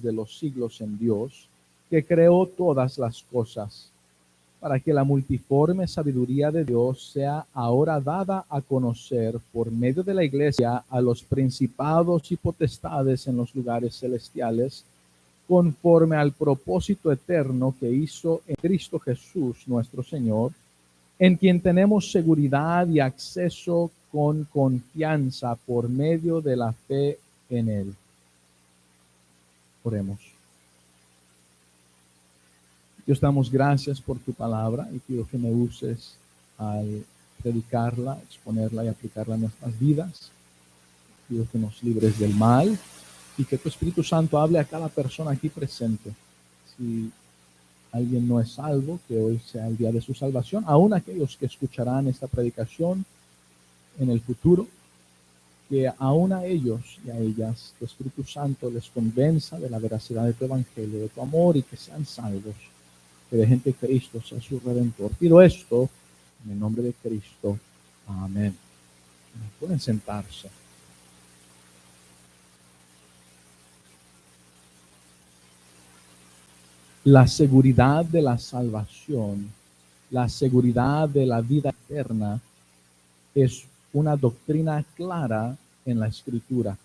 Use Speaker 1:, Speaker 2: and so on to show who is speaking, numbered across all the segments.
Speaker 1: de los siglos en Dios, que creó todas las cosas, para que la multiforme sabiduría de Dios sea ahora dada a conocer por medio de la Iglesia a los principados y potestades en los lugares celestiales, conforme al propósito eterno que hizo en Cristo Jesús nuestro Señor, en quien tenemos seguridad y acceso con confianza por medio de la fe en Él. Oremos. Dios, damos gracias por tu palabra y pido que me uses al predicarla, exponerla y aplicarla a nuestras vidas. Pido que nos libres del mal y que tu Espíritu Santo hable a cada persona aquí presente. Si alguien no es salvo, que hoy sea el día de su salvación, aún aquellos que escucharán esta predicación en el futuro, que aún a ellos y a ellas, tu Espíritu Santo les convenza de la veracidad de tu evangelio, de tu amor, y que sean salvos, que dejen que Cristo sea su Redentor. Pido esto en el nombre de Cristo. Amén. Pueden sentarse. La seguridad de la salvación, la seguridad de la vida eterna, es una doctrina clara en la Escritura.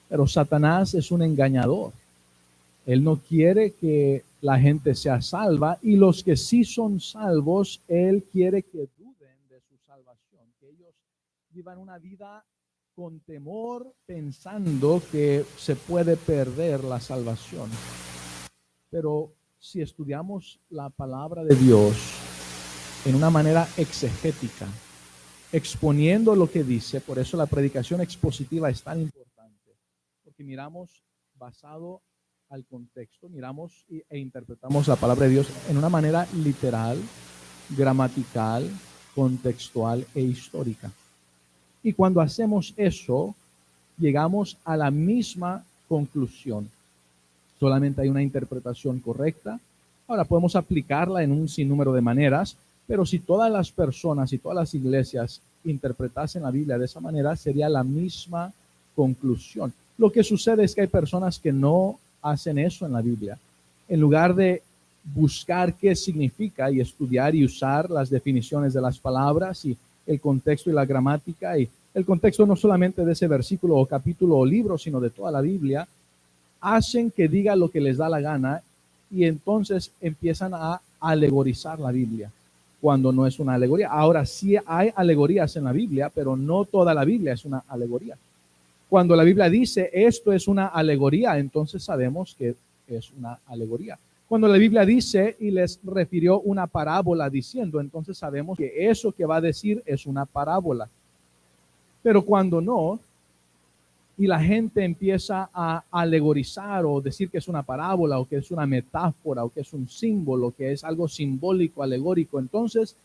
Speaker 1: Pero Satanás es un engañador. Él no quiere que la gente sea salva, y los que sí son salvos, él quiere que duden de su salvación, que ellos vivan una vida con temor, pensando que se puede perder la salvación. Pero si estudiamos la palabra de Dios en una manera exegética, exponiendo lo que dice, por eso la predicación expositiva es tan importante, porque miramos basado al contexto, miramos e interpretamos la palabra de Dios en una manera literal, gramatical, contextual e histórica. Y cuando hacemos eso, llegamos a la misma conclusión. Solamente hay una interpretación correcta. Ahora podemos aplicarla en un sinnúmero de maneras, pero si todas las personas y todas las iglesias interpretasen la Biblia de esa manera, sería la misma conclusión. Lo que sucede es que hay personas que no hacen eso en la Biblia. En lugar de buscar qué significa y estudiar y usar las definiciones de las palabras y el contexto y la gramática, y el contexto no solamente de ese versículo o capítulo o libro, sino de toda la Biblia, hacen que diga lo que les da la gana, y entonces empiezan a alegorizar la Biblia cuando no es una alegoría. Ahora sí hay alegorías en la Biblia, pero no toda la Biblia es una alegoría. Cuando la Biblia dice esto es una alegoría, entonces sabemos que es una alegoría. Cuando la Biblia dice y les refirió una parábola diciendo, entonces sabemos que eso que va a decir es una parábola. Pero cuando no, y la gente empieza a alegorizar o decir que es una parábola o que es una metáfora o que es un símbolo, que es algo simbólico, alegórico, entonces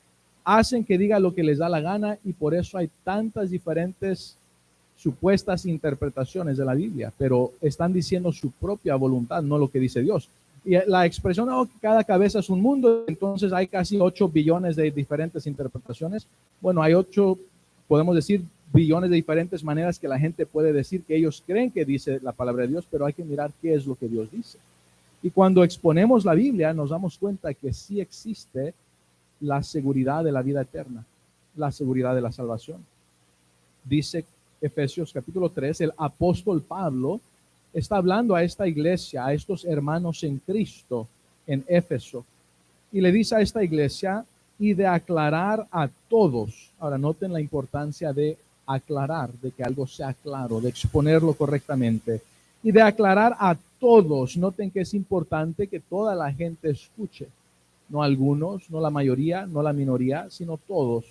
Speaker 1: hacen que diga lo que les da la gana, y por eso hay tantas diferentes supuestas interpretaciones de la Biblia, pero están diciendo su propia voluntad, no lo que dice Dios. Y la expresión, oh, cada cabeza es un mundo, entonces hay casi 8 billones de diferentes interpretaciones. Bueno, hay 8, podemos decir, billones de diferentes maneras que la gente puede decir que ellos creen que dice la palabra de Dios, pero hay que mirar qué es lo que Dios dice. Y cuando exponemos la Biblia, nos damos cuenta que sí existe la seguridad de la vida eterna, la seguridad de la salvación. Dice Efesios capítulo 3, el apóstol Pablo está hablando a esta iglesia, a estos hermanos en Cristo en Éfeso, y le dice a esta iglesia, y de aclarar a todos. Ahora noten la importancia de aclarar, de que algo sea claro, de exponerlo correctamente, y de aclarar a todos. Noten que es importante que toda la gente escuche, no algunos, no la mayoría, no la minoría, sino todos.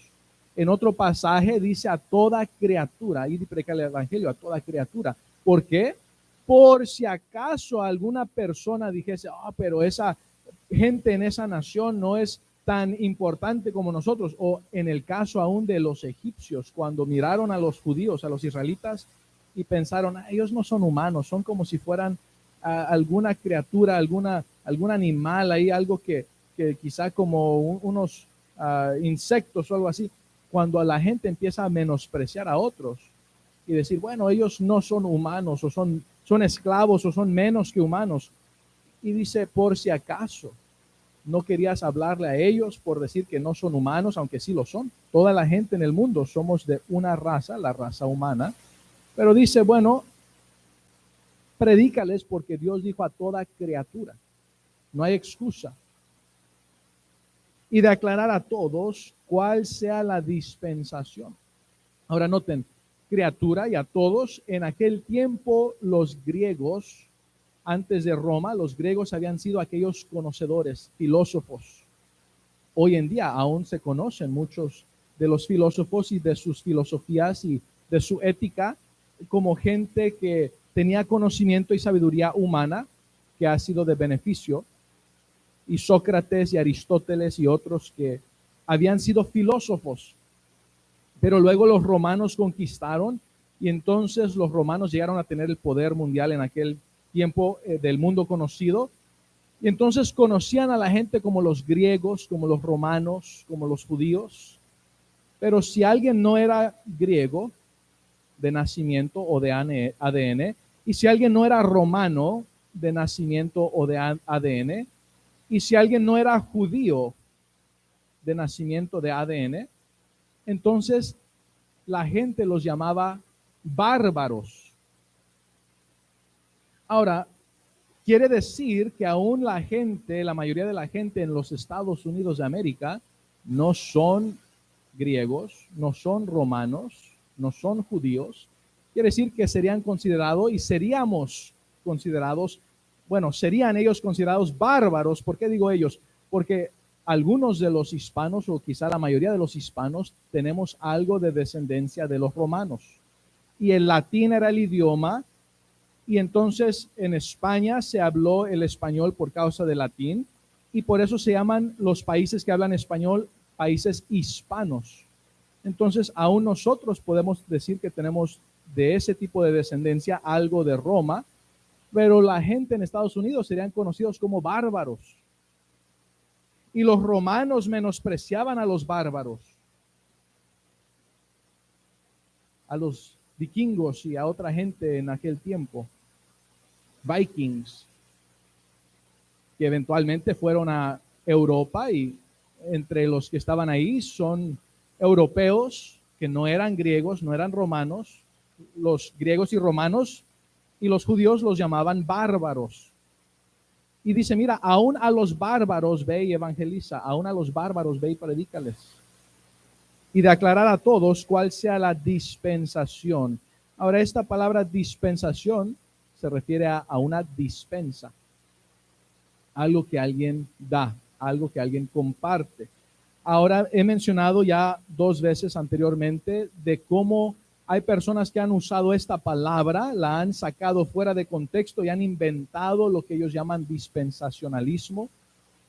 Speaker 1: En otro pasaje dice a toda criatura, y predica el evangelio a toda criatura. ¿Por qué? Por si acaso alguna persona dijese, pero esa gente en esa nación no es tan importante como nosotros, o en el caso aún de los egipcios, cuando miraron a los judíos, a los israelitas, y pensaron, ellos no son humanos, son como si fueran alguna criatura, algún animal ahí, algo que quizá como unos insectos o algo así. Cuando a la gente empieza a menospreciar a otros y decir, bueno, ellos no son humanos o son son esclavos o son menos que humanos. Y dice, por si acaso, no querías hablarle a ellos por decir que no son humanos, aunque sí lo son. Toda la gente en el mundo somos de una raza, la raza humana. Pero dice, bueno, predícales porque Dios dijo a toda criatura. No hay excusa. Y de aclarar a todos cuál sea la dispensación. Ahora noten, criatura y a todos, en aquel tiempo los griegos, antes de Roma, los griegos habían sido aquellos conocedores, filósofos. Hoy en día aún se conocen muchos de los filósofos y de sus filosofías y de su ética como gente que tenía conocimiento y sabiduría humana que ha sido de beneficio. Y Sócrates y Aristóteles y otros que habían sido filósofos. Pero luego los romanos conquistaron y entonces los romanos llegaron a tener el poder mundial en aquel tiempo del mundo conocido. Y entonces conocían a la gente como los griegos, como los romanos, como los judíos. Pero si alguien no era griego de nacimiento o de ADN, y si alguien no era romano de nacimiento o de ADN, y si alguien no era judío de nacimiento de ADN, entonces la gente los llamaba bárbaros. Ahora, quiere decir que aún la gente, la mayoría de la gente en los Estados Unidos de América, no son griegos, no son romanos, no son judíos. Quiere decir que serían considerados y seríamos considerados, bueno, serían ellos considerados bárbaros. ¿Por qué digo ellos? Porque algunos de los hispanos, o quizá la mayoría de los hispanos, tenemos algo de descendencia de los romanos. Y el latín era el idioma, y entonces en España se habló el español por causa del latín, y por eso se llaman los países que hablan español países hispanos. Entonces, aún nosotros podemos decir que tenemos de ese tipo de descendencia algo de Roma, pero la gente en Estados Unidos serían conocidos como bárbaros. Y los romanos menospreciaban a los bárbaros, a los vikingos y a otra gente en aquel tiempo, vikings, que eventualmente fueron a Europa, y entre los que estaban ahí son europeos que no eran griegos, no eran romanos. Los griegos y romanos y los judíos los llamaban bárbaros. Y dice, mira, aún a los bárbaros ve y evangeliza, aún a los bárbaros ve y predícales. Y de aclarar a todos cuál sea la dispensación. Ahora, esta palabra dispensación se refiere a una dispensa, algo que alguien da, algo que alguien comparte. Ahora, he mencionado ya 2 veces anteriormente de cómo hay personas que han usado esta palabra, la han sacado fuera de contexto y han inventado lo que ellos llaman dispensacionalismo,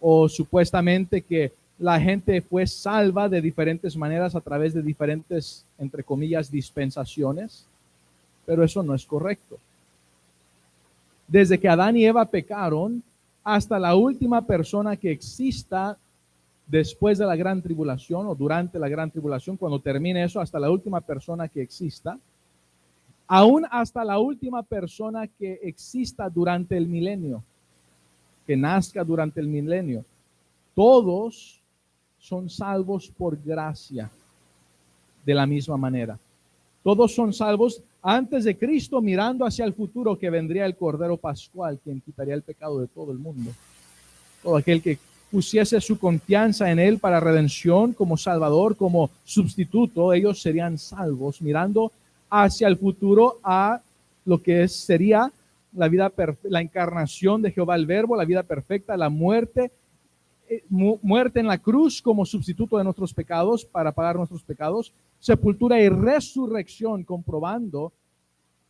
Speaker 1: o supuestamente que la gente fue salva de diferentes maneras a través de diferentes, entre comillas, dispensaciones, pero eso no es correcto. Desde que Adán y Eva pecaron hasta la última persona que exista después de la gran tribulación o durante la gran tribulación, cuando termine eso, hasta la última persona que exista, aún hasta la última persona que exista durante el milenio, que nazca durante el milenio, todos son salvos por gracia de la misma manera. Todos son salvos antes de Cristo, mirando hacia el futuro, que vendría el Cordero Pascual, quien quitaría el pecado de todo el mundo. Todo aquel que pusiese su confianza en él para redención, como Salvador, como sustituto, ellos serían salvos, mirando hacia el futuro a lo que sería la encarnación de Jehová el Verbo, la vida perfecta, la muerte en la cruz como sustituto de nuestros pecados para pagar nuestros pecados, sepultura y resurrección, comprobando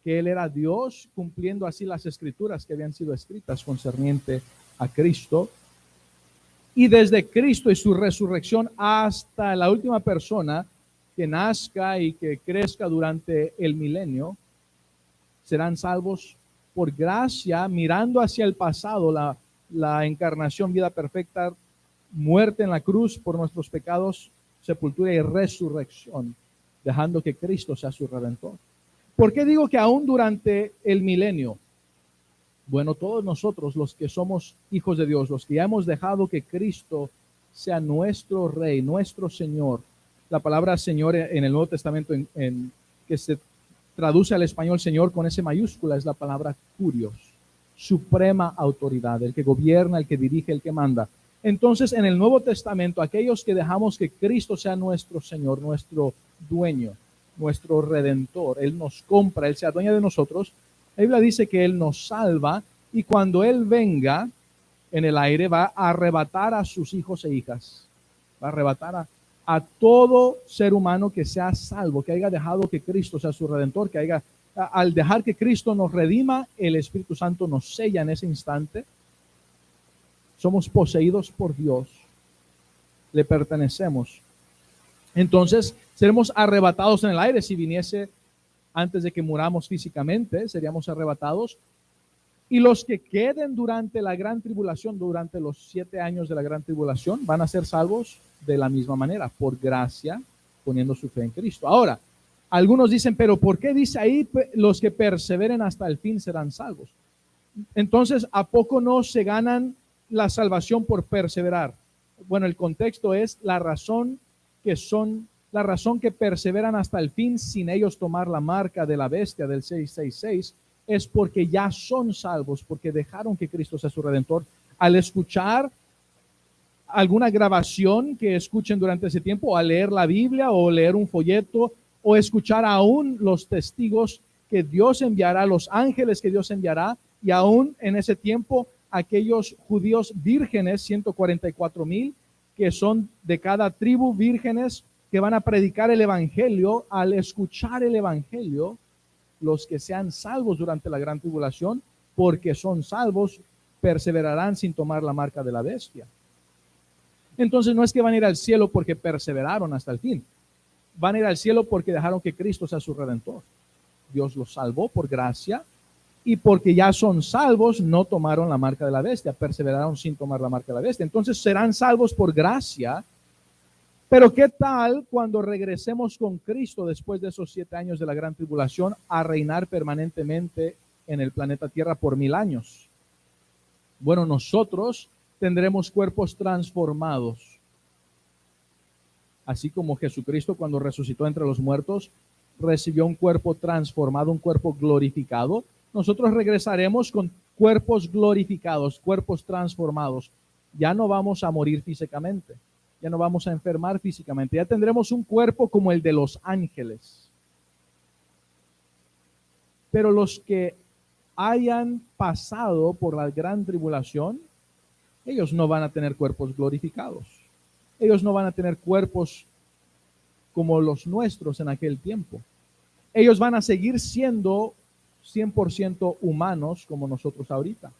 Speaker 1: que él era Dios, cumpliendo así las escrituras que habían sido escritas concerniente a Cristo. Y desde Cristo y su resurrección hasta la última persona que nazca y que crezca durante el milenio, serán salvos por gracia, mirando hacia el pasado, la encarnación, vida perfecta, muerte en la cruz por nuestros pecados, sepultura y resurrección, dejando que Cristo sea su redentor. ¿Por qué digo que aún durante el milenio? Bueno, todos nosotros, los que somos hijos de Dios, los que ya hemos dejado que Cristo sea nuestro Rey, nuestro Señor. La palabra Señor en el Nuevo Testamento, que se traduce al español Señor con ese mayúscula, es la palabra Kurios, suprema autoridad, el que gobierna, el que dirige, el que manda. Entonces, en el Nuevo Testamento, aquellos que dejamos que Cristo sea nuestro Señor, nuestro dueño, nuestro redentor, Él nos compra, Él se adueña de nosotros. La Biblia dice que Él nos salva y cuando Él venga en el aire va a arrebatar a sus hijos e hijas, va a arrebatar a todo ser humano que sea salvo, que haya dejado que Cristo sea su redentor, que haya, al dejar que Cristo nos redima, el Espíritu Santo nos sella en ese instante. Somos poseídos por Dios, le pertenecemos. Entonces seremos arrebatados en el aire. Si viniese antes de que muramos físicamente, seríamos arrebatados. Y los que queden durante la gran tribulación, durante los 7 años de la gran tribulación, van a ser salvos de la misma manera, por gracia, poniendo su fe en Cristo. Ahora, algunos dicen, pero ¿por qué dice ahí los que perseveren hasta el fin serán salvos? Entonces, ¿a poco no se ganan la salvación por perseverar? Bueno, el contexto es la razón que perseveran hasta el fin sin ellos tomar la marca de la bestia del 666 es porque ya son salvos, porque dejaron que Cristo sea su redentor. Al escuchar alguna grabación que escuchen durante ese tiempo, o al leer la Biblia o leer un folleto o escuchar aún los testigos que Dios enviará, los ángeles que Dios enviará, y aún en ese tiempo aquellos judíos vírgenes, 144,000, que son de cada tribu vírgenes que van a predicar el evangelio. Al escuchar el evangelio, los que sean salvos durante la gran tribulación, porque son salvos, perseverarán sin tomar la marca de la bestia. Entonces no es que van a ir al cielo porque perseveraron hasta el fin, van a ir al cielo porque dejaron que Cristo sea su redentor. Dios los salvó por gracia, y porque ya son salvos no tomaron la marca de la bestia, perseveraron sin tomar la marca de la bestia. Entonces serán salvos por gracia. Pero ¿qué tal cuando regresemos con Cristo después de esos 7 años de la gran tribulación a reinar permanentemente en el planeta Tierra por 1000 años? Bueno, nosotros tendremos cuerpos transformados. Así como Jesucristo cuando resucitó entre los muertos recibió un cuerpo transformado, un cuerpo glorificado, nosotros regresaremos con cuerpos glorificados, cuerpos transformados. Ya no vamos a morir físicamente, ya no vamos a enfermar físicamente, ya tendremos un cuerpo como el de los ángeles. Pero los que hayan pasado por la gran tribulación, ellos no van a tener cuerpos glorificados. Ellos no van a tener cuerpos como los nuestros en aquel tiempo. Ellos van a seguir siendo 100% humanos como nosotros ahorita.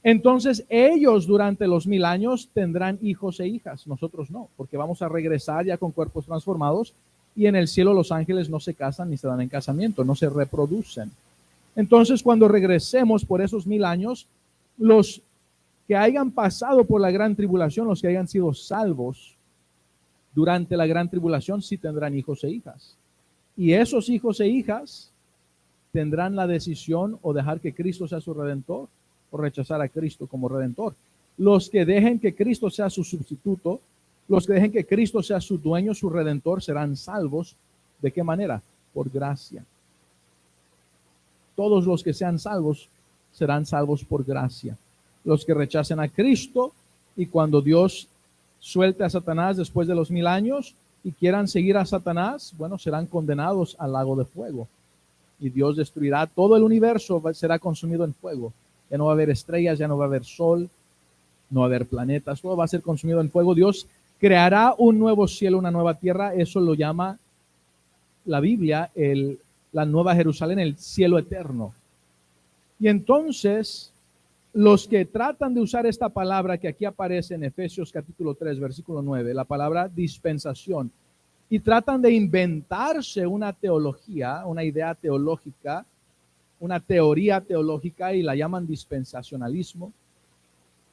Speaker 1: Entonces ellos durante los 1000 años tendrán hijos e hijas, nosotros no, porque vamos a regresar ya con cuerpos transformados, y en el cielo los ángeles no se casan ni se dan en casamiento, no se reproducen. Entonces cuando regresemos por esos 1000 años, los que hayan pasado por la gran tribulación, los que hayan sido salvos durante la gran tribulación, sí tendrán hijos e hijas. Y esos hijos e hijas tendrán la decisión o dejar que Cristo sea su redentor o rechazar a Cristo como redentor. Los que dejen que Cristo sea su sustituto, los que dejen que Cristo sea su dueño, su redentor, serán salvos. ¿De qué manera? Por gracia. Todos los que sean salvos serán salvos por gracia. Los que rechacen a Cristo, y cuando Dios suelte a Satanás después de los 1000 años y quieran seguir a Satanás, bueno, serán condenados al lago de fuego. Y Dios destruirá todo el universo, será consumido en fuego. Ya no va a haber estrellas, ya no va a haber sol, no va a haber planetas, todo va a ser consumido en fuego. Dios creará un nuevo cielo, una nueva tierra. Eso lo llama la Biblia la nueva Jerusalén, el cielo eterno. Y entonces los que tratan de usar esta palabra que aquí aparece en Efesios capítulo 3, versículo 9, la palabra dispensación, y tratan de inventarse una teología, una idea teológica, una teoría teológica, y la llaman dispensacionalismo,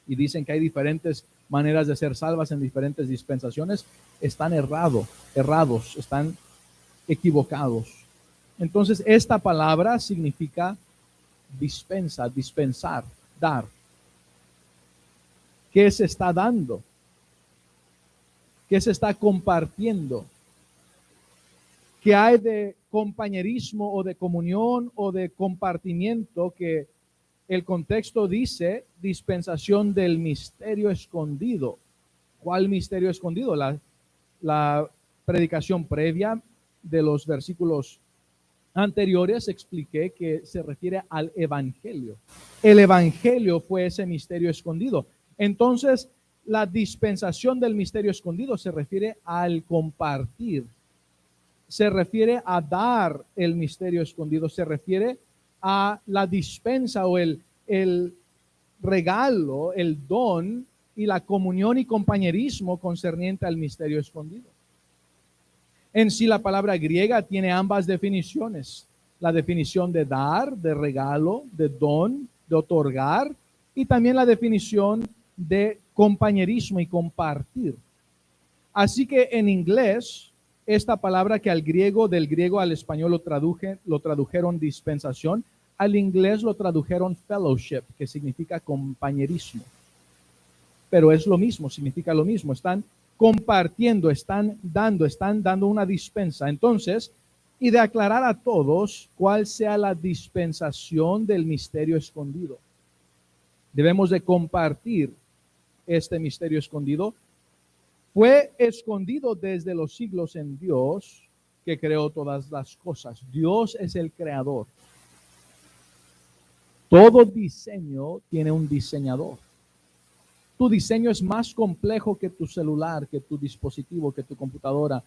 Speaker 1: y dicen que hay diferentes maneras de ser salvas en diferentes dispensaciones, están errados, están equivocados. Entonces esta palabra significa dispensa, dispensar, dar. ¿Qué se está dando? ¿Qué se está compartiendo? ¿Qué hay de compañerismo o de comunión o de compartimiento que el contexto dice dispensación del misterio escondido? ¿Cuál misterio escondido? La predicación previa de los versículos anteriores expliqué que se refiere al evangelio. El evangelio fue ese misterio escondido. Entonces, la dispensación del misterio escondido se refiere al compartir, se refiere a dar el misterio escondido, se refiere a la dispensa o el regalo, el don y la comunión y compañerismo concerniente al misterio escondido. En sí, la palabra griega tiene ambas definiciones: la definición de dar, de regalo, de don, de otorgar, y también la definición de compañerismo y compartir. Así que en inglés, esta palabra que del griego al español lo tradujeron dispensación, al inglés lo tradujeron fellowship, que significa compañerismo. Pero es lo mismo, significa lo mismo. Están compartiendo, están dando una dispensa. Entonces, y de aclarar a todos cuál sea la dispensación del misterio escondido. Debemos de compartir este misterio escondido. Fue escondido desde los siglos en Dios, que creó todas las cosas. Dios es el creador. Todo diseño tiene un diseñador. Tu diseño es más complejo que tu celular, que tu dispositivo, que tu computadora.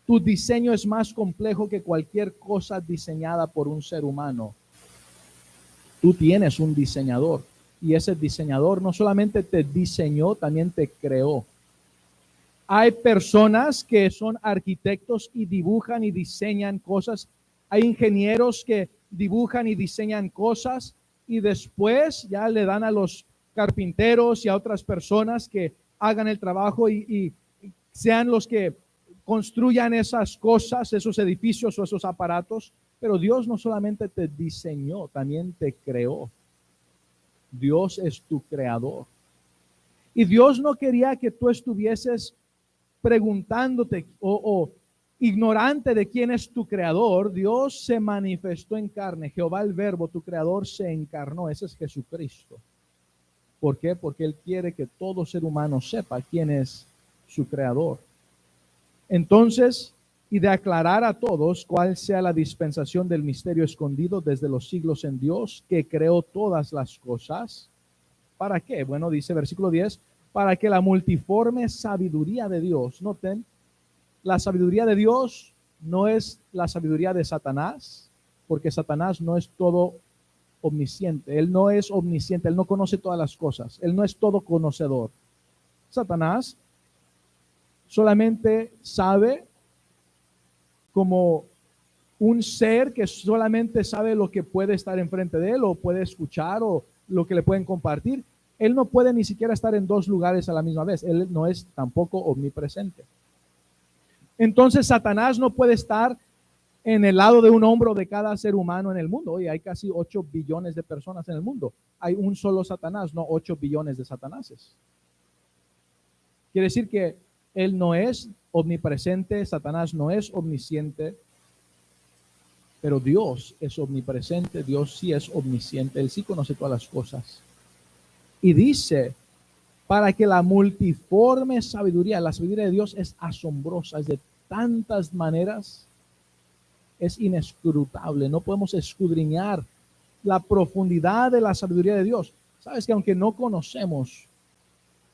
Speaker 1: Tu diseño es más complejo que cualquier cosa diseñada por un ser humano. Tú tienes un diseñador, y ese diseñador no solamente te diseñó, también te creó. Hay personas que son arquitectos y dibujan y diseñan cosas. Hay ingenieros que dibujan y diseñan cosas y después ya le dan a los carpinteros y a otras personas que hagan el trabajo y sean los que construyan esas cosas, esos edificios o esos aparatos. Pero Dios no solamente te diseñó, también te creó. Dios es tu creador. Y Dios no quería que tú estuvieses preguntándote o ignorante de quién es tu creador. Dios se manifestó en carne. Jehová el Verbo, tu creador, se encarnó. Ese es Jesucristo. ¿Por qué? Porque Él quiere que todo ser humano sepa quién es su creador. Entonces, y de aclarar a todos cuál sea la dispensación del misterio escondido desde los siglos en Dios, que creó todas las cosas. ¿Para qué? Bueno, dice versículo 10, para que la multiforme sabiduría de Dios, noten, la sabiduría de Dios no es la sabiduría de Satanás, porque Satanás no es todo omnisciente, él no es omnisciente, él no conoce todas las cosas, él no es todo conocedor. Satanás solamente sabe como un ser que solamente sabe lo que puede estar enfrente de él o puede escuchar o lo que le pueden compartir. Él no puede ni siquiera estar en dos lugares a la misma vez. Él no es tampoco omnipresente. Entonces Satanás no puede estar en el lado de un hombro de cada ser humano en el mundo. Hoy hay casi 8 billones de personas en el mundo. Hay un solo Satanás, no 8 billones de Satanáses. Quiere decir que él no es omnipresente, Satanás no es omnisciente, pero Dios es omnipresente, Dios sí es omnisciente, Él sí conoce todas las cosas. Y dice, para que la multiforme sabiduría, la sabiduría de Dios es asombrosa, es de tantas maneras, es inescrutable, no podemos escudriñar la profundidad de la sabiduría de Dios. Sabes que aunque no conocemos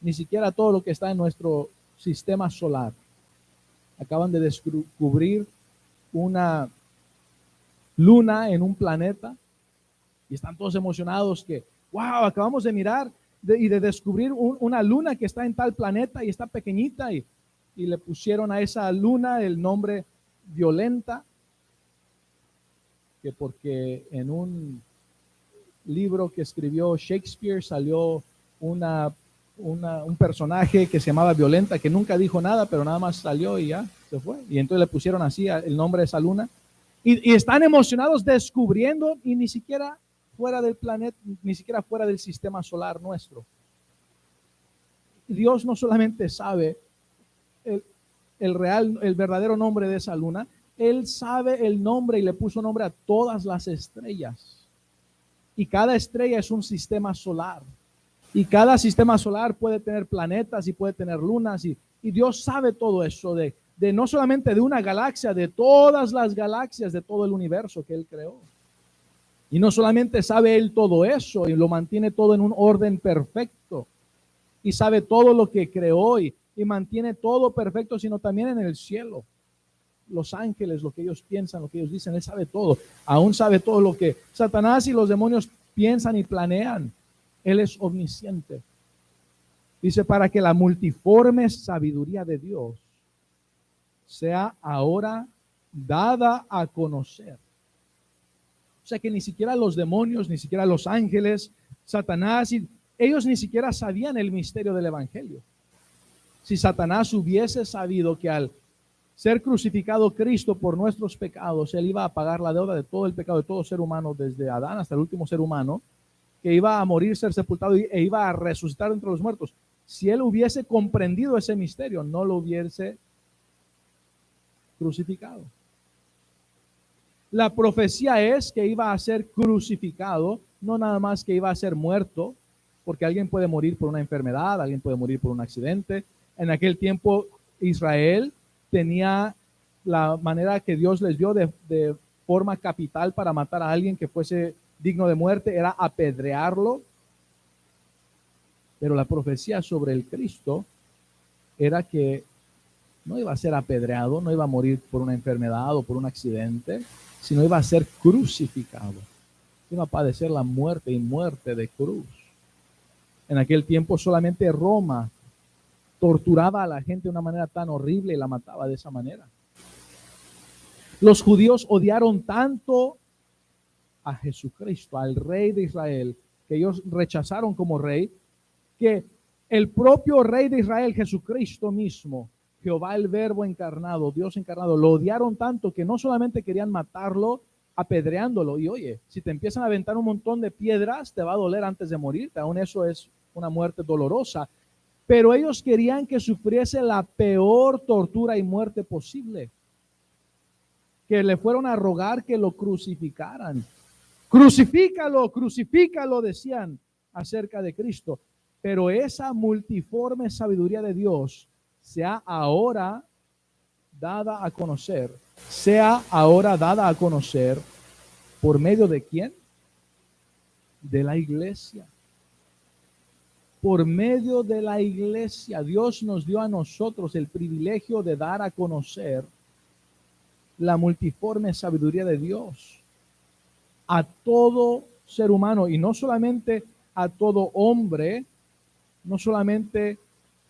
Speaker 1: ni siquiera todo lo que está en nuestro sistema solar, acaban de descubrir una luna en un planeta y están todos emocionados que, wow, acabamos de mirar y de descubrir una luna que está en tal planeta y está pequeñita y le pusieron a esa luna el nombre Violenta, que porque en un libro que escribió Shakespeare salió un personaje que se llamaba Violenta, que nunca dijo nada, pero nada más salió y ya se fue. Y entonces le pusieron así el nombre de esa luna. Y están emocionados descubriendo y ni siquiera fuera del planeta, ni siquiera fuera del sistema solar nuestro. Dios no solamente sabe el verdadero nombre de esa luna, Él sabe el nombre y le puso nombre a todas las estrellas. Y cada estrella es un sistema solar. Y cada sistema solar puede tener planetas y puede tener lunas. Y Dios sabe todo eso de no solamente de una galaxia, de todas las galaxias de todo el universo que Él creó. Y no solamente sabe Él todo eso y lo mantiene todo en un orden perfecto. Y sabe todo lo que creó y mantiene todo perfecto, sino también en el cielo. Los ángeles, lo que ellos piensan, lo que ellos dicen, Él sabe todo. Aún sabe todo lo que Satanás y los demonios piensan y planean. Él es omnisciente. Dice, para que la multiforme sabiduría de Dios sea ahora dada a conocer. O sea que ni siquiera los demonios, ni siquiera los ángeles, Satanás, ellos ni siquiera sabían el misterio del evangelio. Si Satanás hubiese sabido que al ser crucificado Cristo por nuestros pecados, Él iba a pagar la deuda de todo el pecado de todo ser humano, desde Adán hasta el último ser humano, que iba a morir, ser sepultado e iba a resucitar entre los muertos. Si Él hubiese comprendido ese misterio, no lo hubiese crucificado. La profecía es que iba a ser crucificado, no nada más que iba a ser muerto, porque alguien puede morir por una enfermedad, alguien puede morir por un accidente. En aquel tiempo Israel tenía la manera que Dios les dio de forma capital para matar a alguien que fuese digno de muerte, era apedrearlo. Pero la profecía sobre el Cristo era que no iba a ser apedreado, no iba a morir por una enfermedad o por un accidente, sino iba a ser crucificado. Iba a padecer la muerte y muerte de cruz. En aquel tiempo solamente Roma torturaba a la gente de una manera tan horrible y la mataba de esa manera. Los judíos odiaron tanto a Jesucristo, al Rey de Israel, que ellos rechazaron como rey, que el propio Rey de Israel, Jesucristo mismo, Jehová el Verbo encarnado, Dios encarnado, lo odiaron tanto que no solamente querían matarlo apedreándolo. Y oye, si te empiezan a aventar un montón de piedras, te va a doler antes de morirte. Aún eso es una muerte dolorosa. Pero ellos querían que sufriese la peor tortura y muerte posible. Que le fueron a rogar que lo crucificaran. Crucifícalo, crucifícalo, decían acerca de Cristo. Pero esa multiforme sabiduría de Dios sea ahora dada a conocer. Sea ahora dada a conocer por medio de ¿quién? De la iglesia. Por medio de la iglesia, Dios nos dio a nosotros el privilegio de dar a conocer la multiforme sabiduría de Dios a todo ser humano, y no solamente a todo hombre, no solamente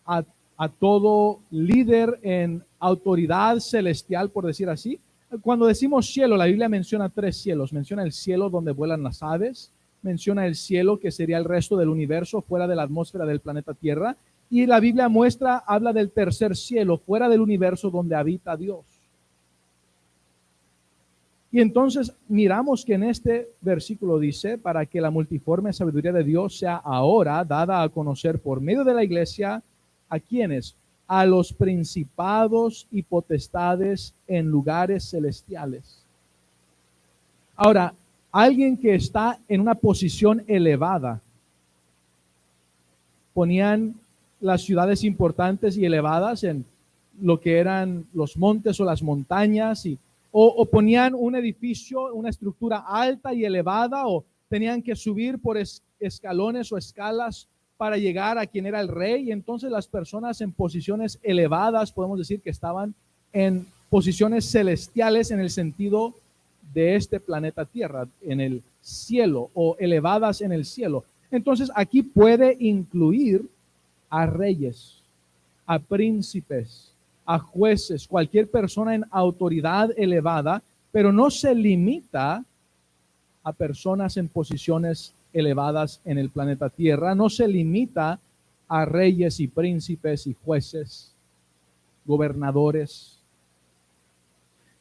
Speaker 1: a todo líder en autoridad celestial, por decir así. Cuando decimos cielo, la Biblia menciona 3 cielos. Menciona el cielo donde vuelan las aves, menciona el cielo que sería el resto del universo fuera de la atmósfera del planeta Tierra, y la Biblia habla del tercer cielo fuera del universo donde habita Dios. Y entonces miramos que en este versículo dice, para que la multiforme sabiduría de Dios sea ahora dada a conocer por medio de la iglesia, ¿a quiénes? A los principados y potestades en lugares celestiales. Ahora, alguien que está en una posición elevada, ponían las ciudades importantes y elevadas en lo que eran los montes o las montañas, o ponían un edificio, una estructura alta y elevada, o tenían que subir por escalones o escalas para llegar a quien era el rey. Y entonces las personas en posiciones elevadas, podemos decir que estaban en posiciones celestiales en el sentido de este planeta Tierra, en el cielo, o elevadas en el cielo. Entonces aquí puede incluir a reyes, a príncipes, a jueces, cualquier persona en autoridad elevada, pero no se limita a personas en posiciones elevadas en el planeta Tierra, no se limita a reyes y príncipes y jueces, gobernadores,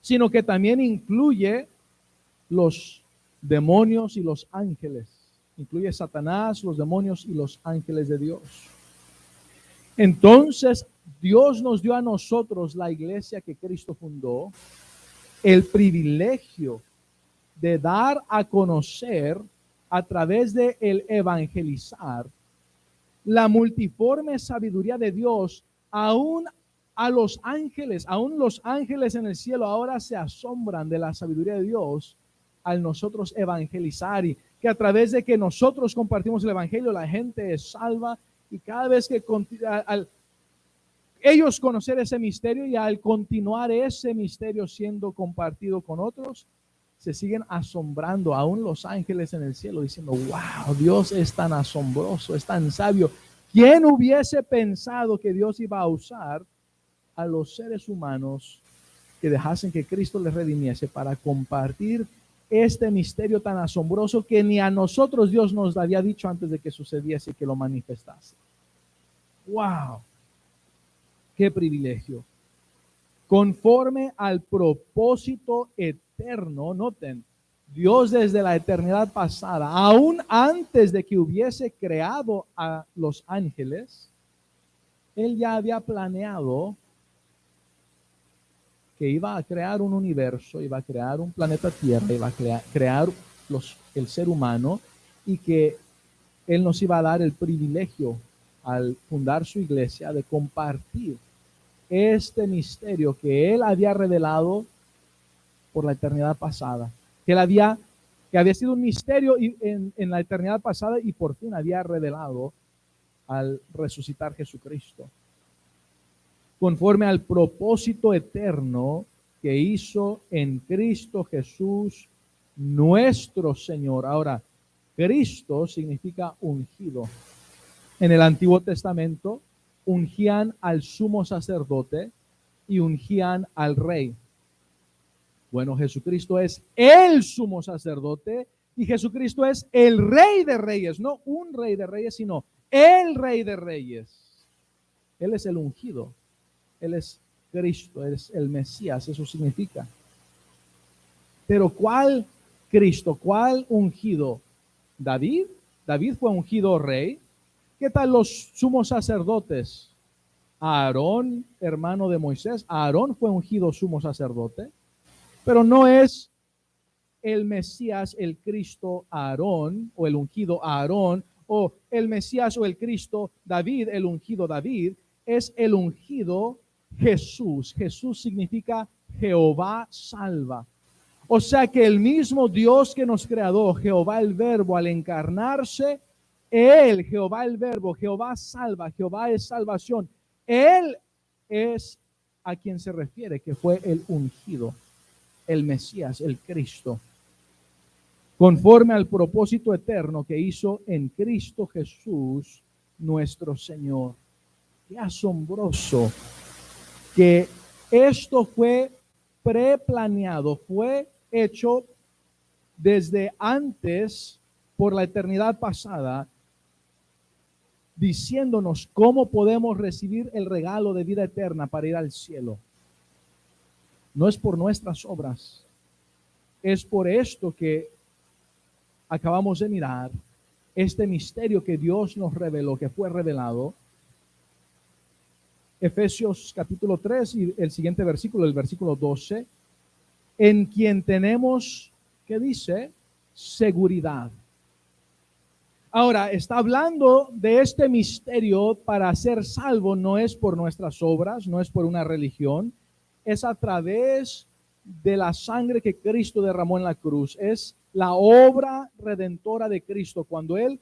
Speaker 1: sino que también incluye los demonios y los ángeles. Incluye Satanás, los demonios y los ángeles de Dios. Entonces, Dios nos dio a nosotros, la iglesia que Cristo fundó, el privilegio de dar a conocer a través de el evangelizar la multiforme sabiduría de Dios, aún a los ángeles. Aún los ángeles en el cielo ahora se asombran de la sabiduría de Dios al nosotros evangelizar, y que a través de que nosotros compartimos el evangelio, la gente es salva, y cada vez que al ellos conocer ese misterio y al continuar ese misterio siendo compartido con otros, se siguen asombrando, aún los ángeles en el cielo, diciendo, wow, Dios es tan asombroso, es tan sabio. ¿Quién hubiese pensado que Dios iba a usar a los seres humanos que dejasen que Cristo les redimiese para compartir este misterio tan asombroso que ni a nosotros Dios nos había dicho antes de que sucediese y que lo manifestase? ¡Wow! ¡Qué privilegio! Conforme al propósito eterno, noten, Dios desde la eternidad pasada, aún antes de que hubiese creado a los ángeles, Él ya había planeado que iba a crear un universo, iba a crear un planeta Tierra, iba a crear el ser humano, y que Él nos iba a dar el privilegio al fundar su iglesia de compartir este misterio que Él había revelado por la eternidad pasada, que había sido un misterio en la eternidad pasada y por fin había revelado al resucitar Jesucristo, conforme al propósito eterno que hizo en Cristo Jesús nuestro Señor. Ahora, Cristo significa ungido. En el Antiguo Testamento ungían al sumo sacerdote y ungían al rey. Bueno, Jesucristo es el sumo sacerdote y Jesucristo es el Rey de Reyes, no un Rey de Reyes, sino el Rey de Reyes. Él es el ungido, Él es Cristo, Él es el Mesías, eso significa. Pero ¿cuál Cristo? ¿Cuál ungido? ¿David? ¿David fue ungido rey? ¿Qué tal los sumos sacerdotes? Aarón, hermano de Moisés, Aarón fue ungido sumo sacerdote, pero no es el Mesías, el Cristo Aarón, o el ungido Aarón, o el Mesías o el Cristo David, el ungido David, es el ungido Jesús. Jesús significa Jehová salva. O sea que el mismo Dios que nos creó, Jehová el Verbo, al encarnarse, Él, Jehová el Verbo, Jehová salva, Jehová es salvación. Él es a quien se refiere que fue el ungido, el Mesías, el Cristo, conforme al propósito eterno que hizo en Cristo Jesús, nuestro Señor. Qué asombroso que esto fue preplaneado, fue hecho desde antes, por la eternidad pasada, diciéndonos cómo podemos recibir el regalo de vida eterna para ir al cielo. No es por nuestras obras, es por esto que acabamos de mirar, este misterio que Dios nos reveló, que fue revelado. Efesios capítulo 3 y el siguiente versículo, el versículo 12, en quien tenemos, ¿qué dice? Seguridad. Ahora, está hablando de este misterio para ser salvo, no es por nuestras obras, no es por una religión, es a través de la sangre que Cristo derramó en la cruz, es la obra redentora de Cristo. Cuando Él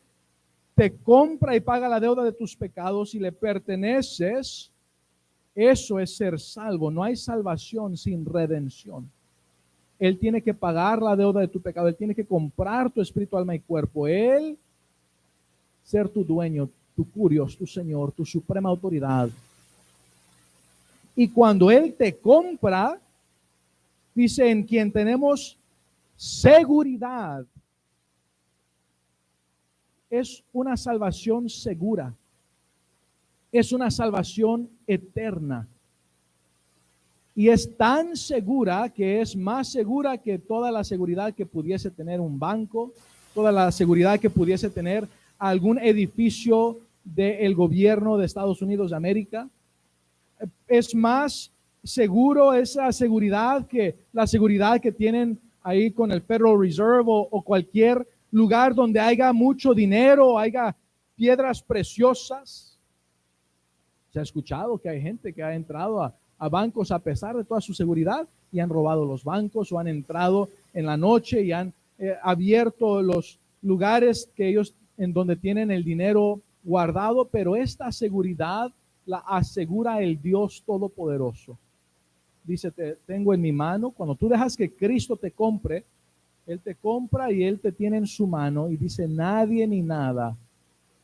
Speaker 1: te compra y paga la deuda de tus pecados y le perteneces, eso es ser salvo. No hay salvación sin redención. Él tiene que pagar la deuda de tu pecado, Él tiene que comprar tu espíritu, alma y cuerpo, Él ser tu dueño, tu curios, tu Señor, tu suprema autoridad. Y cuando Él te compra, dice, en quien tenemos seguridad. Es una salvación segura. Es una salvación eterna. Y es tan segura que es más segura que toda la seguridad que pudiese tener un banco, toda la seguridad que pudiese tener algún edificio del gobierno de Estados Unidos de América. Es más seguro esa seguridad que la seguridad que tienen ahí con el Federal Reserve o cualquier lugar donde haya mucho dinero, haya piedras preciosas. Se ha escuchado que hay gente que ha entrado a bancos a pesar de toda su seguridad y han robado los bancos o han entrado en la noche y han abierto los lugares que ellos en donde tienen el dinero guardado, pero esta seguridad la asegura el Dios Todopoderoso. Dice, te tengo en mi mano. Cuando tú dejas que Cristo te compre, Él te compra y Él te tiene en su mano y dice, nadie ni nada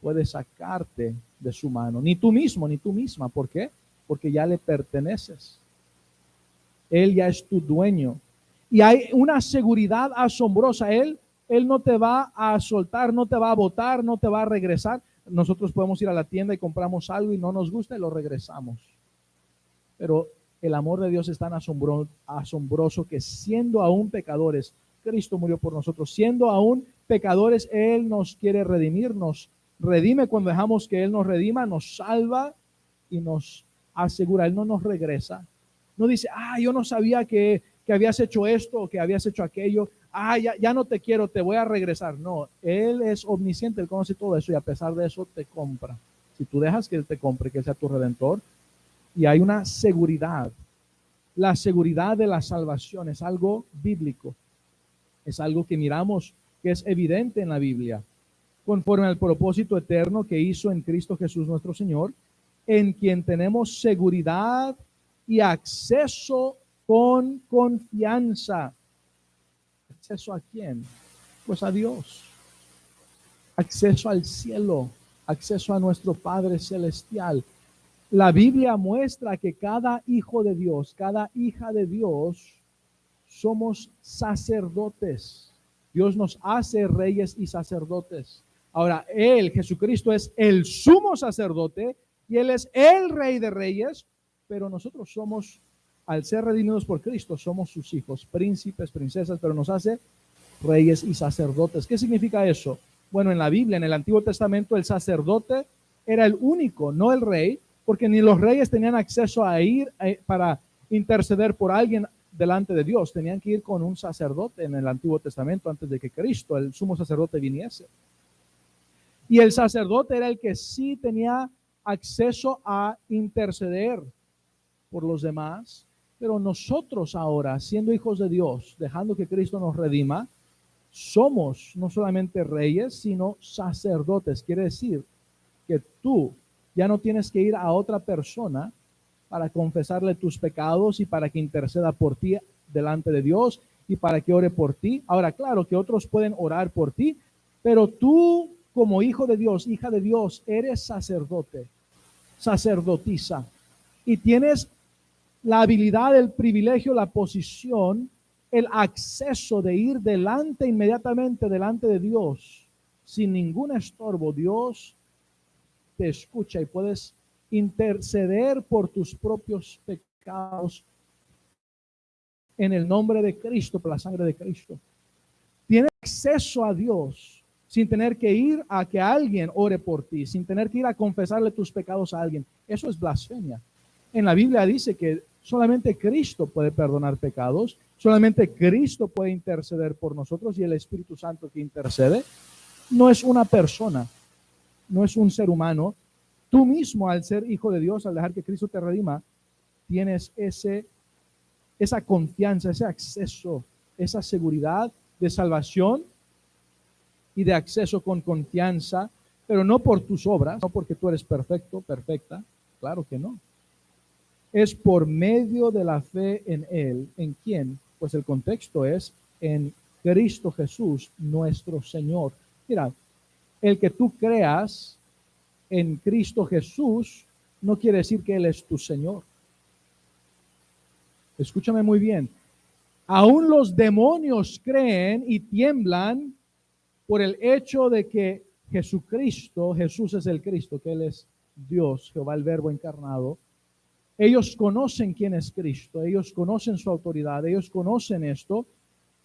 Speaker 1: puede sacarte de su mano, ni tú mismo, ni tú misma. ¿Por qué? Porque ya le perteneces. Él ya es tu dueño. Y hay una seguridad asombrosa. Él no te va a soltar, no te va a botar, no te va a regresar. Nosotros podemos ir a la tienda y compramos algo y no nos gusta y lo regresamos. Pero el amor de Dios es tan asombroso que siendo aún pecadores, Cristo murió por nosotros. Siendo aún pecadores, Él nos quiere redimir, nos redime cuando dejamos que Él nos redima, nos salva y nos asegura. Él no nos regresa. No dice, yo no sabía que habías hecho esto o que habías hecho aquello. Ya no te quiero, te voy a regresar. No, Él es omnisciente, Él conoce todo eso y a pesar de eso te compra. Si tú dejas que Él te compre, que Él sea tu redentor, y hay una seguridad. La seguridad de la salvación es algo bíblico. Es algo que miramos que es evidente en la Biblia. Conforme al propósito eterno que hizo en Cristo Jesús nuestro Señor, en quien tenemos seguridad y acceso con confianza. ¿Acceso a quién? Pues a Dios. Acceso al cielo. Acceso a nuestro Padre Celestial. La Biblia muestra que cada hijo de Dios, cada hija de Dios, somos sacerdotes. Dios nos hace reyes y sacerdotes. Ahora, Él, Jesucristo, es el sumo sacerdote y Él es el rey de reyes, pero nosotros somos, al ser redimidos por Cristo, somos sus hijos, príncipes, princesas, pero nos hace reyes y sacerdotes. ¿Qué significa eso? Bueno, en la Biblia, en el Antiguo Testamento, el sacerdote era el único, no el rey, porque ni los reyes tenían acceso a ir para interceder por alguien delante de Dios. Tenían que ir con un sacerdote en el Antiguo Testamento antes de que Cristo, el sumo sacerdote, viniese. Y el sacerdote era el que sí tenía acceso a interceder por los demás. Pero nosotros ahora, siendo hijos de Dios, dejando que Cristo nos redima, somos no solamente reyes, sino sacerdotes. Quiere decir que tú ya no tienes que ir a otra persona para confesarle tus pecados y para que interceda por ti delante de Dios y para que ore por ti. Ahora, claro que otros pueden orar por ti, pero tú como hijo de Dios, hija de Dios, eres sacerdote, sacerdotisa y tienes la habilidad, el privilegio, la posición, el acceso de ir inmediatamente delante de Dios sin ningún estorbo. Dios te escucha y puedes interceder por tus propios pecados en el nombre de Cristo, por la sangre de Cristo. Tienes acceso a Dios sin tener que ir a que alguien ore por ti, sin tener que ir a confesarle tus pecados a alguien. Eso es blasfemia. En la Biblia dice que solamente Cristo puede perdonar pecados, solamente Cristo puede interceder por nosotros y el Espíritu Santo que intercede no es una persona, no es un ser humano. Tú mismo, al ser hijo de Dios, al dejar que Cristo te redima, tienes esa confianza, ese acceso, esa seguridad de salvación y de acceso con confianza, pero no por tus obras, no porque tú eres perfecto, perfecta, claro que no. Es por medio de la fe en Él. ¿En quién? Pues el contexto es en Cristo Jesús, nuestro Señor. Mira, el que tú creas en Cristo Jesús no quiere decir que Él es tu Señor. Escúchame muy bien. Aún los demonios creen y tiemblan por el hecho de que Jesús es el Cristo, que Él es Dios, Jehová el Verbo encarnado. Ellos conocen quién es Cristo, ellos conocen su autoridad, ellos conocen esto,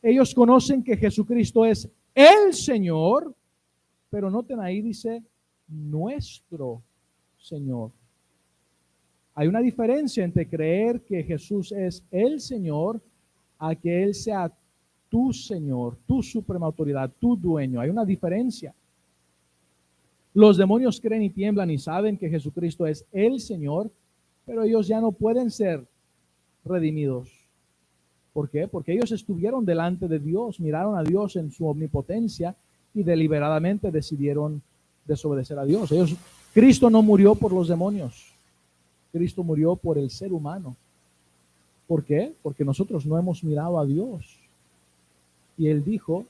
Speaker 1: ellos conocen que Jesucristo es el Señor, pero noten ahí dice nuestro Señor. Hay una diferencia entre creer que Jesús es el Señor a que Él sea tu Señor, tu suprema autoridad, tu dueño. Hay una diferencia. Los demonios creen y tiemblan y saben que Jesucristo es el Señor, pero ellos ya no pueden ser redimidos. ¿Por qué? Porque ellos estuvieron delante de Dios, miraron a Dios en su omnipotencia y deliberadamente decidieron desobedecer a Dios. Cristo no murió por los demonios, Cristo murió por el ser humano. ¿Por qué? Porque nosotros no hemos mirado a Dios. Y Él dijo,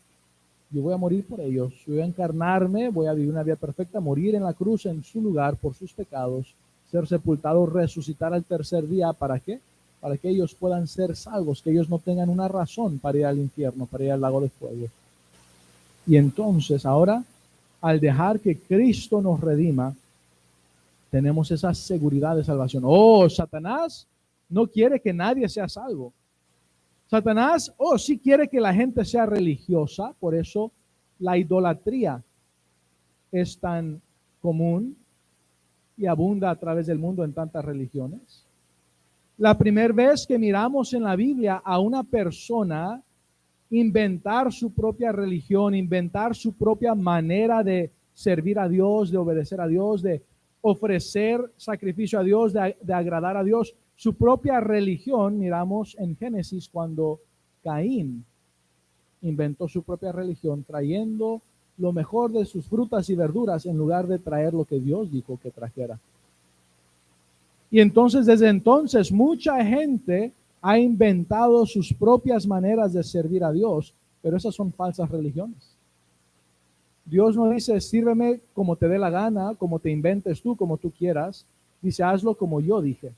Speaker 1: yo voy a morir por ellos, yo voy a encarnarme, voy a vivir una vida perfecta, morir en la cruz en su lugar por sus pecados, ser sepultado, resucitar al tercer día. ¿Para qué? Para que ellos puedan ser salvos, que ellos no tengan una razón para ir al infierno, para ir al lago de fuego. Y entonces ahora, al dejar que Cristo nos redima, tenemos esa seguridad de salvación. Oh, Satanás no quiere que nadie sea salvo. Satanás, sí quiere que la gente sea religiosa, por eso la idolatría es tan común y abunda a través del mundo en tantas religiones. La primera vez que miramos en la Biblia a una persona inventar su propia religión, inventar su propia manera de servir a Dios, de obedecer a Dios, de ofrecer sacrificio a Dios, de agradar a Dios, su propia religión, miramos en Génesis cuando Caín inventó su propia religión trayendo lo mejor de sus frutas y verduras en lugar de traer lo que Dios dijo que trajera. Y entonces, desde entonces, mucha gente ha inventado sus propias maneras de servir a Dios, pero esas son falsas religiones. Dios no dice, sírveme como te dé la gana, como te inventes tú, como tú quieras. Dice, hazlo como yo dije.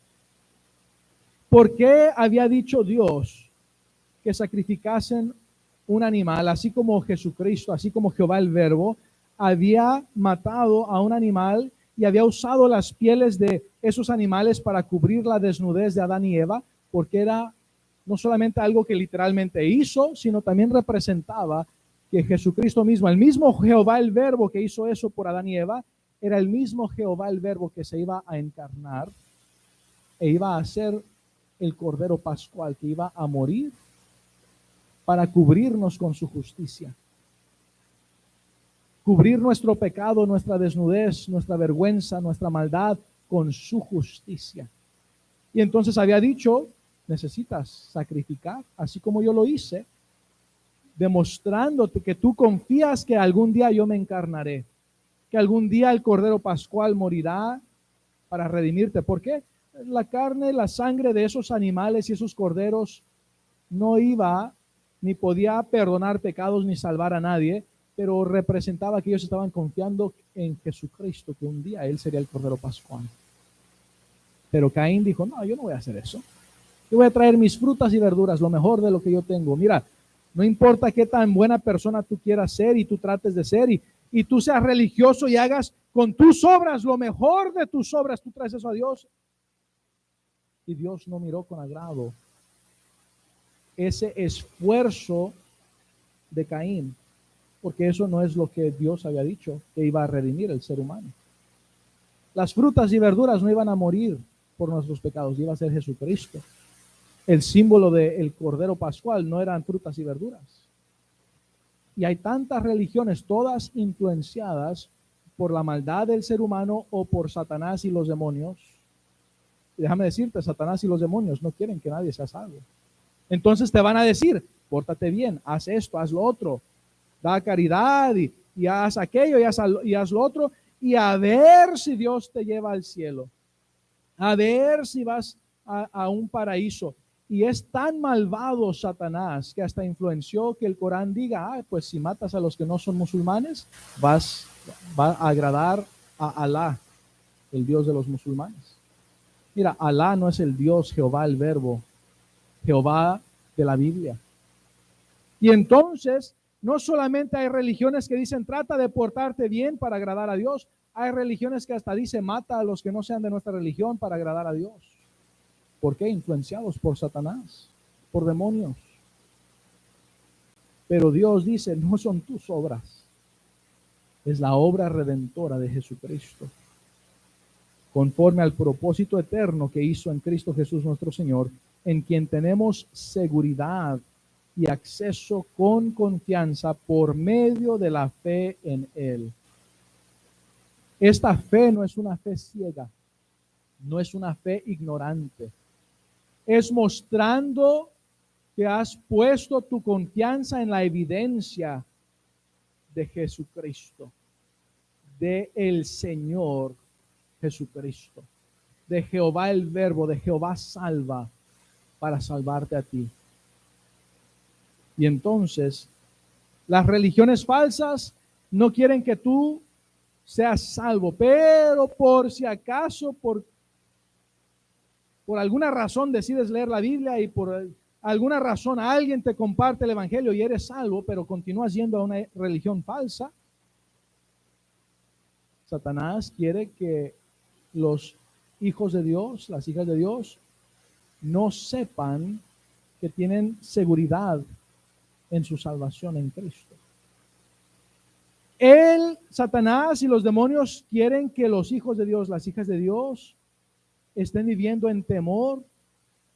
Speaker 1: ¿Por qué había dicho Dios que sacrificasen un animal, así como Jesucristo, así como Jehová el Verbo, había matado a un animal y había usado las pieles de esos animales para cubrir la desnudez de Adán y Eva? Porque era no solamente algo que literalmente hizo, sino también representaba que Jesucristo mismo, el mismo Jehová el Verbo que hizo eso por Adán y Eva, era el mismo Jehová el Verbo que se iba a encarnar e iba a ser el Cordero Pascual que iba a morir para cubrirnos con su justicia. Cubrir nuestro pecado, nuestra desnudez, nuestra vergüenza, nuestra maldad con su justicia. Y entonces había dicho, necesitas sacrificar, así como yo lo hice, demostrándote que tú confías que algún día yo me encarnaré, que algún día el Cordero Pascual morirá para redimirte. ¿Por qué? La carne, la sangre de esos animales y esos corderos no iba ni podía perdonar pecados ni salvar a nadie, pero representaba que ellos estaban confiando en Jesucristo, que un día Él sería el Cordero Pascual. Pero Caín dijo, no, yo no voy a hacer eso. Yo voy a traer mis frutas y verduras, lo mejor de lo que yo tengo. Mira, no importa qué tan buena persona tú quieras ser y tú trates de ser y tú seas religioso y hagas con tus obras lo mejor de tus obras, tú traes eso a Dios. Y Dios no miró con agrado ese esfuerzo de Caín, porque eso no es lo que Dios había dicho, que iba a redimir el ser humano. Las frutas y verduras no iban a morir por nuestros pecados, iba a ser Jesucristo. El símbolo del Cordero Pascual no eran frutas y verduras. Y hay tantas religiones, todas influenciadas por la maldad del ser humano o por Satanás y los demonios. Y déjame decirte, Satanás y los demonios no quieren que nadie sea salvo. Entonces te van a decir, pórtate bien, haz esto, haz lo otro, da caridad y haz aquello y haz lo otro, y a ver si Dios te lleva al cielo, a ver si vas a un paraíso. Y es tan malvado Satanás que hasta influenció que el Corán diga, pues si matas a los que no son musulmanes, va a agradar a Alá, el Dios de los musulmanes. Mira, Alá no es el Dios Jehová el Verbo, Jehová de la Biblia. Y entonces, no solamente hay religiones que dicen trata de portarte bien para agradar a Dios, hay religiones que hasta dicen mata a los que no sean de nuestra religión para agradar a Dios. ¿Por qué? Influenciados por Satanás, por demonios. Pero Dios dice, no son tus obras, es la obra redentora de Jesucristo, conforme al propósito eterno que hizo en Cristo Jesús nuestro Señor, en quien tenemos seguridad y acceso con confianza por medio de la fe en Él. Esta fe no es una fe ciega, no es una fe ignorante. Es mostrando que has puesto tu confianza en la evidencia de Jesucristo, de el Señor Jesucristo, de Jehová el Verbo, de Jehová salva, para salvarte a ti. Y entonces, las religiones falsas no quieren que tú seas salvo, pero por si acaso, por alguna razón decides leer la Biblia y por alguna razón alguien te comparte el Evangelio y eres salvo, pero continúas yendo a una religión falsa. Satanás quiere que los hijos de Dios, las hijas de Dios, no sepan que tienen seguridad en su salvación en Cristo. Satanás y los demonios quieren que los hijos de Dios, las hijas de Dios, estén viviendo en temor.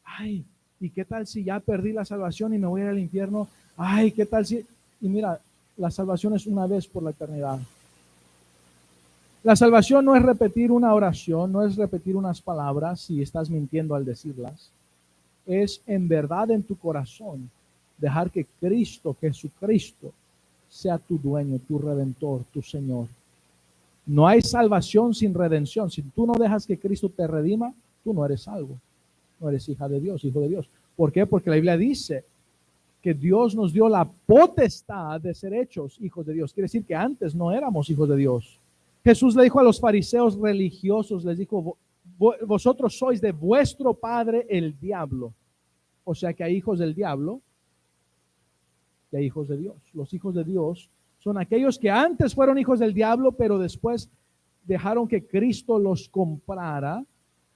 Speaker 1: Ay, ¿y qué tal si ya perdí la salvación y me voy a ir al infierno? Ay, ¿qué tal si? Y mira, la salvación es una vez por la eternidad. La salvación no es repetir una oración, no es repetir unas palabras si estás mintiendo al decirlas. Es en verdad en tu corazón dejar que Cristo, Jesucristo, sea tu dueño, tu redentor, tu Señor. No hay salvación sin redención. Si tú no dejas que Cristo te redima, tú no eres salvo. No eres hija de Dios, hijo de Dios. ¿Por qué? Porque la Biblia dice que Dios nos dio la potestad de ser hechos hijos de Dios. Quiere decir que antes no éramos hijos de Dios. Jesús le dijo a los fariseos religiosos, les dijo, vosotros sois de vuestro padre el diablo. O sea que hay hijos del diablo y hay hijos de Dios. Los hijos de Dios son aquellos que antes fueron hijos del diablo, pero después dejaron que Cristo los comprara,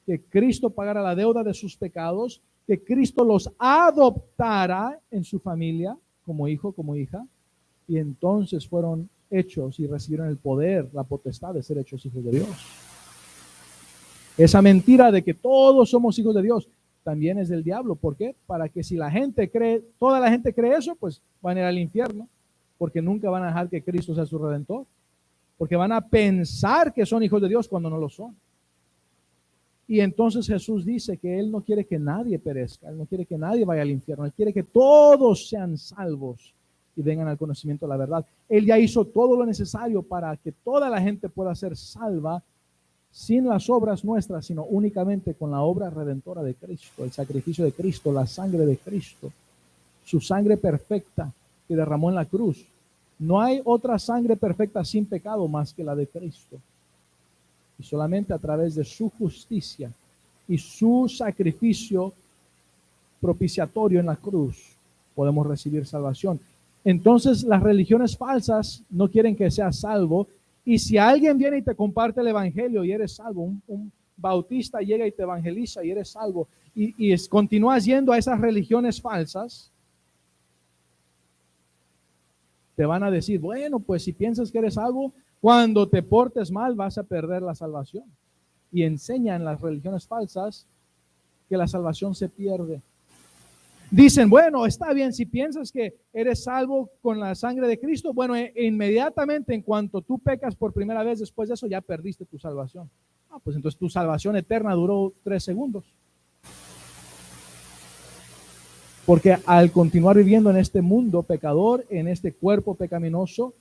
Speaker 1: que Cristo pagara la deuda de sus pecados, que Cristo los adoptara en su familia como hijo, como hija, y entonces fueron hechos y recibieron el poder, la potestad de ser hechos hijos de Dios. Esa mentira de que todos somos hijos de Dios también es del diablo. ¿Por qué? Para que si la gente cree, toda la gente cree eso, pues van a ir al infierno, porque nunca van a dejar que Cristo sea su redentor, porque van a pensar que son hijos de Dios cuando no lo son. Y entonces Jesús dice que Él no quiere que nadie perezca, Él no quiere que nadie vaya al infierno, Él quiere que todos sean salvos y vengan al conocimiento de la verdad. Él ya hizo todo lo necesario para que toda la gente pueda ser salva sin las obras nuestras, sino únicamente con la obra redentora de Cristo, el sacrificio de Cristo, la sangre de Cristo, su sangre perfecta que derramó en la cruz. No hay otra sangre perfecta sin pecado más que la de Cristo. Y solamente a través de su justicia y su sacrificio propiciatorio en la cruz podemos recibir salvación. Entonces las religiones falsas no quieren que seas salvo, y si alguien viene y te comparte el evangelio y eres salvo, un bautista llega y te evangeliza y eres salvo, y continúas yendo a esas religiones falsas, te van a decir, bueno, pues si piensas que eres salvo, cuando te portes mal vas a perder la salvación. Y enseñan las religiones falsas que la salvación se pierde. Dicen, bueno, está bien, si piensas que eres salvo con la sangre de Cristo, bueno, inmediatamente en cuanto tú pecas por primera vez, después de eso ya perdiste tu salvación. Pues entonces tu salvación eterna duró 3 segundos. Porque al continuar viviendo en este mundo pecador, en este cuerpo pecaminoso,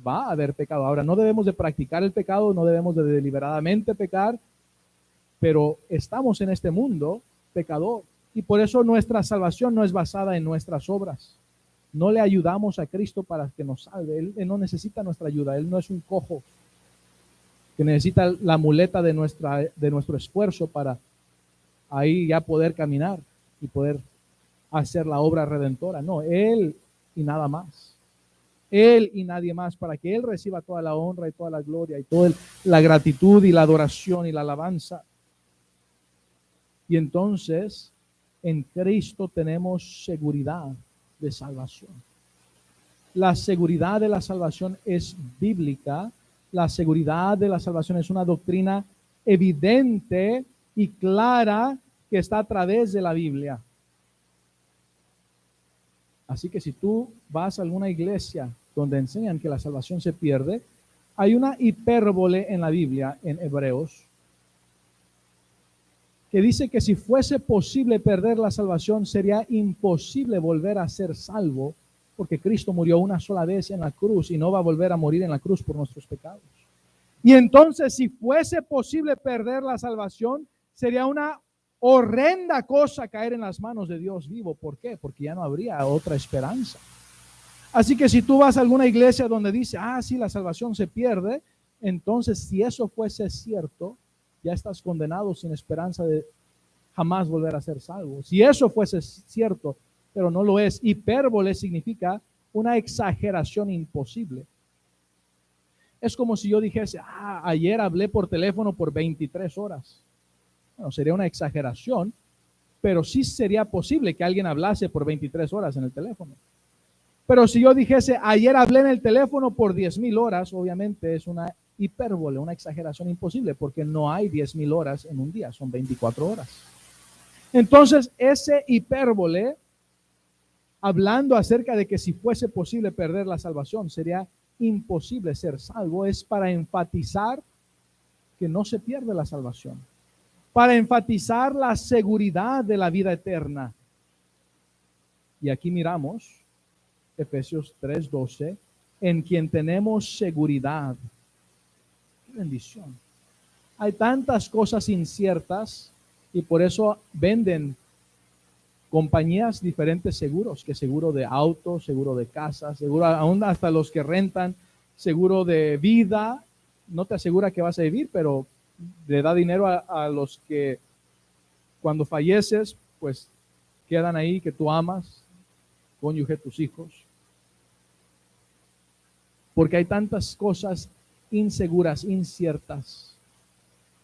Speaker 1: va a haber pecado. Ahora, no debemos de practicar el pecado, no debemos de deliberadamente pecar, pero estamos en este mundo pecador. Y por eso nuestra salvación no es basada en nuestras obras. No le ayudamos a Cristo para que nos salve. Él no necesita nuestra ayuda. Él no es un cojo que necesita la muleta de nuestro esfuerzo para ahí ya poder caminar y poder hacer la obra redentora. No, Él y nada más. Él y nadie más, para que Él reciba toda la honra y toda la gloria y toda la gratitud y la adoración y la alabanza. Y entonces en Cristo tenemos seguridad de salvación. La seguridad de la salvación es bíblica. La seguridad de la salvación es una doctrina evidente y clara que está a través de la Biblia. Así que si tú vas a alguna iglesia donde enseñan que la salvación se pierde, hay una hipérbole en la Biblia, en Hebreos, que dice que si fuese posible perder la salvación, sería imposible volver a ser salvo, porque Cristo murió una sola vez en la cruz y no va a volver a morir en la cruz por nuestros pecados. Y entonces, si fuese posible perder la salvación, sería una horrenda cosa caer en las manos de Dios vivo. ¿Por qué? Porque ya no habría otra esperanza. Así que si tú vas a alguna iglesia donde dice, sí, la salvación se pierde, entonces si eso fuese cierto, ya estás condenado sin esperanza de jamás volver a ser salvo. Si eso fuese cierto, pero no lo es. Hipérbole significa una exageración imposible. Es como si yo dijese, ayer hablé por teléfono por 23 horas. Bueno, sería una exageración, pero sí sería posible que alguien hablase por 23 horas en el teléfono. Pero si yo dijese, ayer hablé en el teléfono por 10,000 horas, obviamente es una hipérbole, una exageración imposible, porque no hay 10,000 horas en un día, son 24 horas. Entonces, ese hipérbole, hablando acerca de que si fuese posible perder la salvación, sería imposible ser salvo, es para enfatizar que no se pierde la salvación, para enfatizar la seguridad de la vida eterna. Y aquí miramos Efesios 3:12, en quien tenemos seguridad. ¡Qué bendición! Hay tantas cosas inciertas y por eso venden compañías diferentes seguros, que seguro de auto, seguro de casa, seguro aún hasta los que rentan, seguro de vida. No te asegura que vas a vivir, pero le da dinero a los que cuando falleces, pues quedan ahí, que tú amas, cónyuge, tus hijos. Porque hay tantas cosas inseguras, inciertas.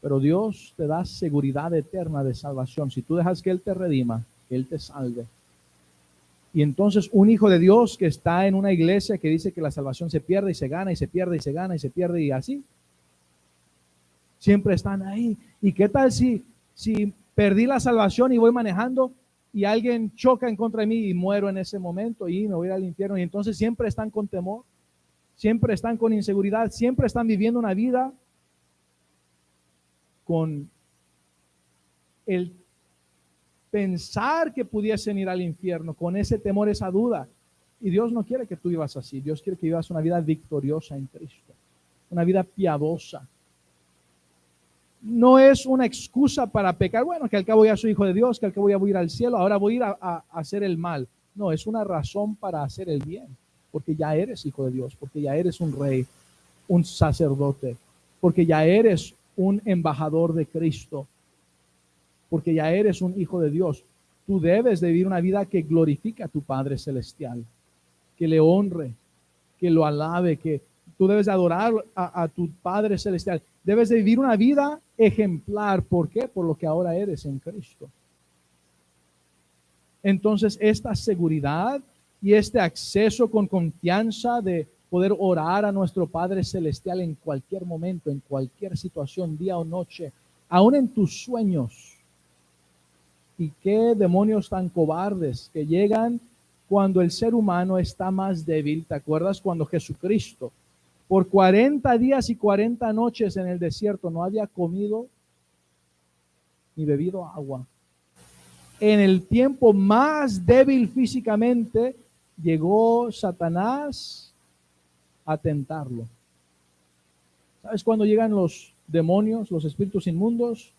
Speaker 1: Pero Dios te da seguridad eterna de salvación. Si tú dejas que Él te redima, que Él te salve. Y entonces un hijo de Dios que está en una iglesia que dice que la salvación se pierde y se gana y se pierde y se gana y se pierde y así. Siempre están ahí. ¿Y qué tal si perdí la salvación y voy manejando y alguien choca en contra de mí y muero en ese momento y me voy al infierno? Y entonces siempre están con temor. Siempre están con inseguridad, siempre están viviendo una vida con el pensar que pudiesen ir al infierno, con ese temor, esa duda. Y Dios no quiere que tú vivas así. Dios quiere que vivas una vida victoriosa en Cristo, una vida piadosa. No es una excusa para pecar. Bueno, que al cabo ya soy hijo de Dios, que al cabo ya voy a ir al cielo, ahora voy a ir a hacer el mal. No, es una razón para hacer el bien. Porque ya eres hijo de Dios, porque ya eres un rey, un sacerdote, porque ya eres un embajador de Cristo, porque ya eres un hijo de Dios. Tú debes de vivir una vida que glorifique a tu Padre Celestial, que le honre, que lo alabe, que tú debes de adorar a tu Padre Celestial. Debes de vivir una vida ejemplar. ¿Por qué? Por lo que ahora eres en Cristo. Entonces, esta seguridad y este acceso con confianza de poder orar a nuestro Padre Celestial en cualquier momento, en cualquier situación, día o noche, aún en tus sueños. Y qué demonios tan cobardes que llegan cuando el ser humano está más débil. ¿Te acuerdas cuando Jesucristo por 40 días y 40 noches en el desierto no había comido ni bebido agua? En el tiempo más débil físicamente, llegó Satanás a tentarlo. ¿Sabes cuándo llegan los demonios, los espíritus inmundos?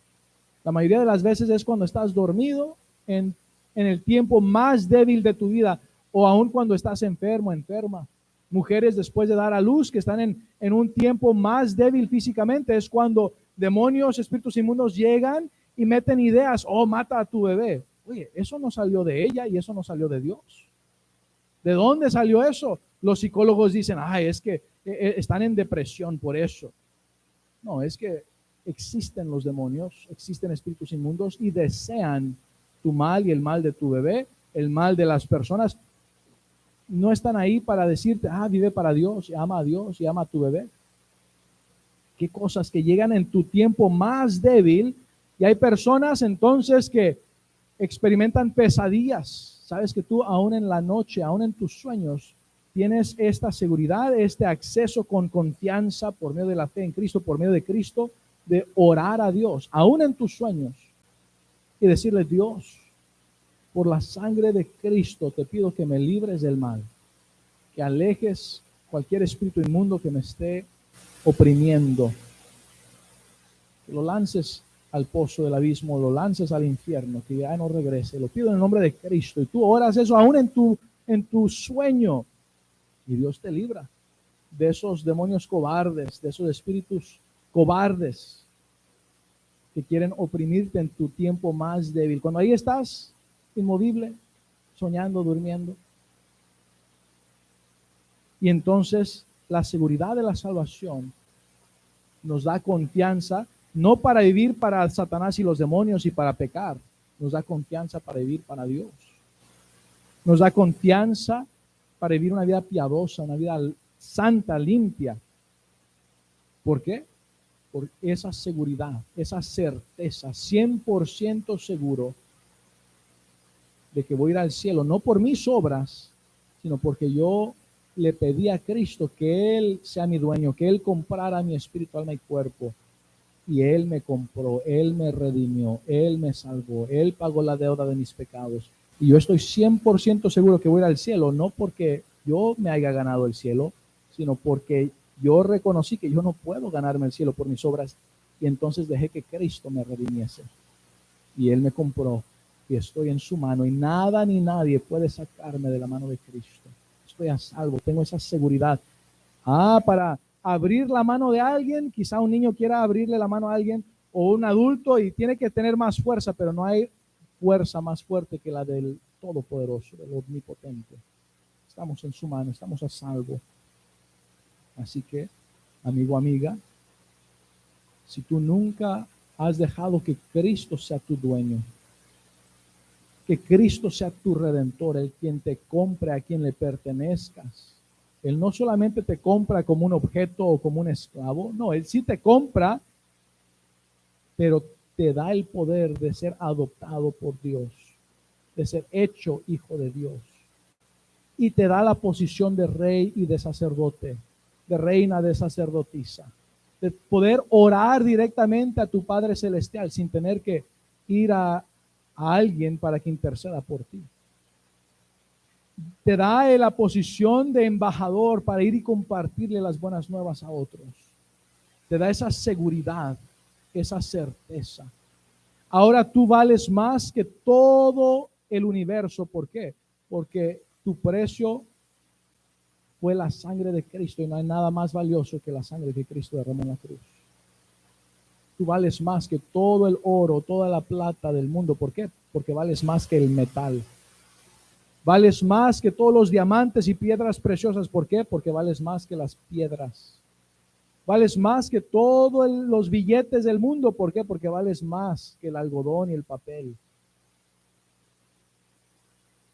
Speaker 1: La mayoría de las veces es cuando estás dormido, en el tiempo más débil de tu vida, o aún cuando estás enfermo, enferma. Mujeres después de dar a luz, que están en un tiempo más débil físicamente, es cuando demonios, espíritus inmundos llegan y meten ideas. Mata a tu bebé. Oye, eso no salió de ella y eso no salió de Dios. ¿De dónde salió eso? Los psicólogos dicen, es que están en depresión por eso. No, es que existen los demonios, existen espíritus inmundos y desean tu mal y el mal de tu bebé, el mal de las personas. No están ahí para decirte, vive para Dios y ama a Dios y ama a tu bebé. Qué cosas que llegan en tu tiempo más débil, y hay personas entonces que experimentan pesadillas. Sabes que tú aún en la noche, aún en tus sueños, tienes esta seguridad, este acceso con confianza por medio de la fe en Cristo, por medio de Cristo, de orar a Dios, aún en tus sueños, y decirle: Dios, por la sangre de Cristo te pido que me libres del mal, que alejes cualquier espíritu inmundo que me esté oprimiendo, que lo lances al pozo del abismo, lo lances al infierno, que ya no regrese. Lo pido en el nombre de Cristo. Y tú oras eso aún en tu sueño, y Dios te libra de esos demonios cobardes, de esos espíritus cobardes que quieren oprimirte en tu tiempo más débil. Cuando ahí estás inmovible, soñando, durmiendo. Y entonces la seguridad de la salvación nos da confianza, no para vivir para Satanás y los demonios y para pecar, nos da confianza para vivir para Dios. Nos da confianza para vivir una vida piadosa, una vida santa, limpia. ¿Por qué? Por esa seguridad, esa certeza, 100% seguro de que voy a ir al cielo, no por mis obras, sino porque yo le pedí a Cristo que Él sea mi dueño, que Él comprara mi espíritu, alma y cuerpo. Y Él me compró, Él me redimió, Él me salvó, Él pagó la deuda de mis pecados. Y yo estoy 100% seguro que voy a ir al cielo, no porque yo me haya ganado el cielo, sino porque yo reconocí que yo no puedo ganarme el cielo por mis obras, y entonces dejé que Cristo me redimiese. Y Él me compró, y estoy en su mano, y nada ni nadie puede sacarme de la mano de Cristo. Estoy a salvo, tengo esa seguridad. Para abrir la mano de alguien, quizá un niño quiera abrirle la mano a alguien, o un adulto, y tiene que tener más fuerza, pero no hay fuerza más fuerte que la del Todopoderoso, del Omnipotente. Estamos en su mano, estamos a salvo. Así que, amigo, amiga, si tú nunca has dejado que Cristo sea tu dueño, que Cristo sea tu redentor, el quien te compre, a quien le pertenezcas. Él no solamente te compra como un objeto o como un esclavo, no, Él sí te compra, pero te da el poder de ser adoptado por Dios, de ser hecho hijo de Dios. Y te da la posición de rey y de sacerdote, de reina, de sacerdotisa, de poder orar directamente a tu Padre Celestial sin tener que ir a alguien para que interceda por ti. Te da la posición de embajador para ir y compartirle las buenas nuevas a otros. Te da esa seguridad, esa certeza. Ahora tú vales más que todo el universo. ¿Por qué? Porque tu precio fue la sangre de Cristo, y no hay nada más valioso que la sangre que Cristo derramó en la cruz. Tú vales más que todo el oro, toda la plata del mundo. ¿Por qué? Porque vales más que el metal. Vales más que todos los diamantes y piedras preciosas. ¿Por qué? Porque vales más que las piedras. Vales más que todos los billetes del mundo. ¿Por qué? Porque vales más que el algodón y el papel.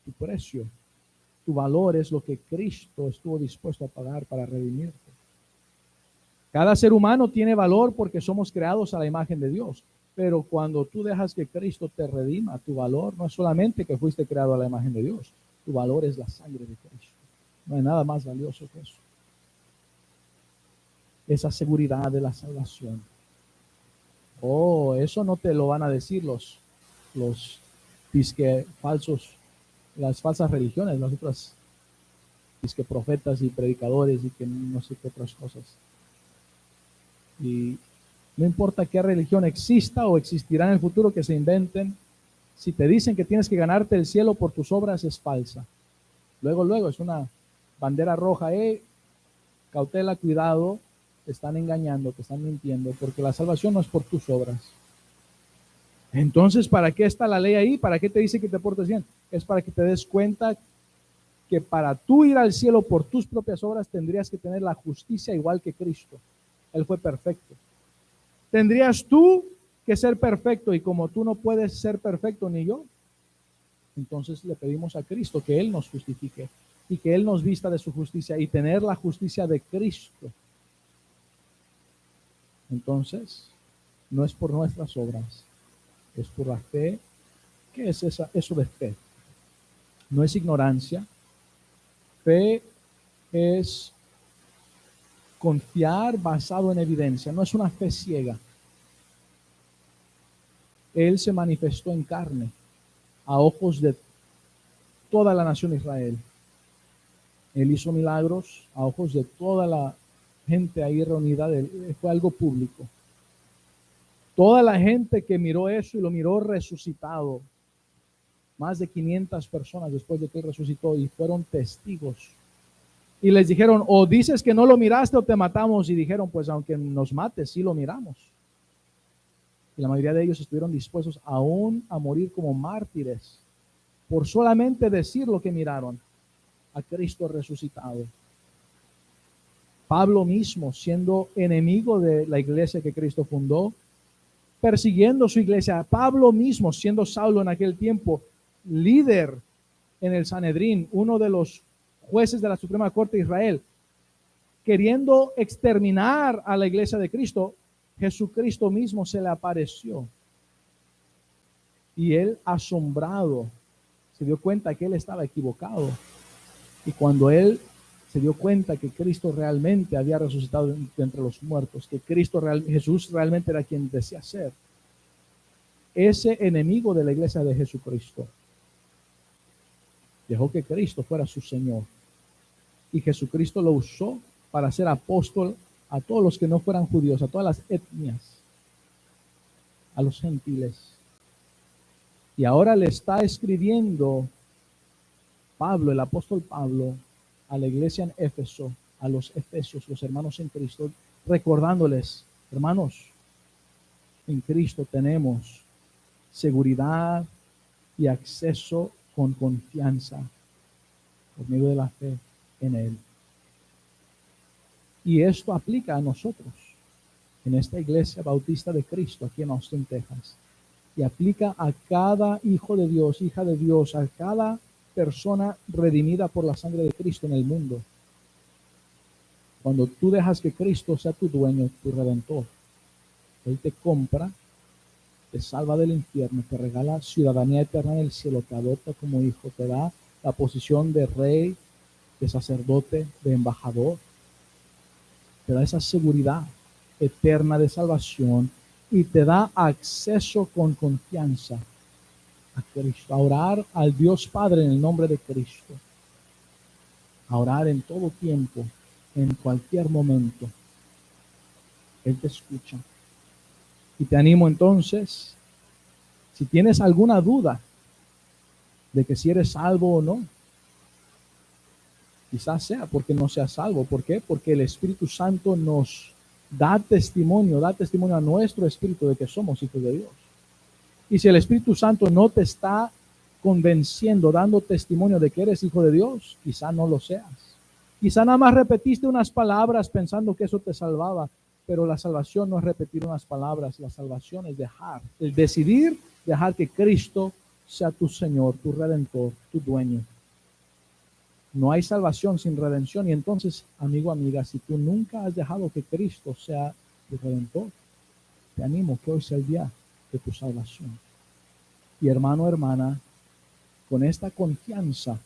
Speaker 1: Tu precio, tu valor es lo que Cristo estuvo dispuesto a pagar para redimirte. Cada ser humano tiene valor porque somos creados a la imagen de Dios. Pero cuando tú dejas que Cristo te redima, tu valor no es solamente que fuiste creado a la imagen de Dios. Tu valor es la sangre de Cristo. No hay nada más valioso que eso. Esa seguridad de la salvación. Eso no te lo van a decir los disque falsos, las falsas religiones, las otras disque profetas y predicadores y que no sé qué otras cosas. Y no importa qué religión exista o existirá en el futuro que se inventen, si te dicen que tienes que ganarte el cielo por tus obras, es falsa. Luego es una bandera roja. Cautela, cuidado, te están engañando, te están mintiendo, porque la salvación no es por tus obras. Entonces, ¿para qué está la ley ahí? ¿Para qué te dice que te portes bien? Es para que te des cuenta que para tú ir al cielo por tus propias obras tendrías que tener la justicia igual que Cristo. Él fue perfecto. ¿Tendrías tú que ser perfecto? Y como tú no puedes ser perfecto ni yo, entonces le pedimos a Cristo que Él nos justifique y que Él nos vista de su justicia y tener la justicia de Cristo. Entonces, no es por nuestras obras, es por la fe. ¿Qué es eso de fe? No es ignorancia. Fe es confiar basado en evidencia, no es una fe ciega. Él se manifestó en carne a ojos de toda la nación de Israel. Él hizo milagros a ojos de toda la gente ahí reunida. Fue algo público. Toda la gente que miró eso y lo miró resucitado, más de 500 personas después de que él resucitó, y fueron testigos. Y les dijeron, o dices que no lo miraste o te matamos. Y dijeron, pues aunque nos mates, sí lo miramos. Y la mayoría de ellos estuvieron dispuestos aún a morir como mártires por solamente decir lo que miraron, a Cristo resucitado. Pablo mismo, siendo enemigo de la iglesia que Cristo fundó, persiguiendo su iglesia. Pablo mismo, siendo Saulo en aquel tiempo, líder en el Sanedrín, uno de los jueces de la Suprema Corte de Israel, queriendo exterminar a la iglesia de Cristo, Jesucristo mismo se le apareció. Y él, asombrado, se dio cuenta que él estaba equivocado. Y cuando él se dio cuenta que Cristo realmente había resucitado de entre los muertos, que Jesús realmente era quien decía ser, ese enemigo de la iglesia de Jesucristo dejó que Cristo fuera su Señor. Y Jesucristo lo usó para ser apóstol a todos los que no fueran judíos, a todas las etnias, a los gentiles. Y ahora le está escribiendo Pablo, el apóstol Pablo, a la iglesia en Éfeso, a los efesios, los hermanos en Cristo, recordándoles, hermanos, en Cristo tenemos seguridad y acceso con confianza por medio de la fe en Él. Y esto aplica a nosotros, en esta iglesia bautista de Cristo, aquí en Austin, Texas. Y aplica a cada hijo de Dios, hija de Dios, a cada persona redimida por la sangre de Cristo en el mundo. Cuando tú dejas que Cristo sea tu dueño, tu redentor, Él te compra, te salva del infierno, te regala ciudadanía eterna en el cielo, te adopta como hijo, te da la posición de rey, de sacerdote, de embajador, te da esa seguridad eterna de salvación y te da acceso con confianza a Cristo, a orar al Dios Padre en el nombre de Cristo, a orar en todo tiempo, en cualquier momento. Él te escucha. Y te animo entonces, si tienes alguna duda de que si eres salvo o no, quizás sea porque no seas salvo. ¿Por qué? Porque el Espíritu Santo nos da testimonio a nuestro espíritu de que somos hijos de Dios. Y si el Espíritu Santo no te está convenciendo, dando testimonio de que eres hijo de Dios, quizá no lo seas. Quizá nada más repetiste unas palabras pensando que eso te salvaba, pero la salvación no es repetir unas palabras, la salvación es decidir dejar que Cristo sea tu Señor, tu Redentor, tu dueño. No hay salvación sin redención. Y entonces, amigo, amiga, si tú nunca has dejado que Cristo sea tu Redentor, te animo que hoy sea el día de tu salvación. Y hermano, hermana, con esta confianza,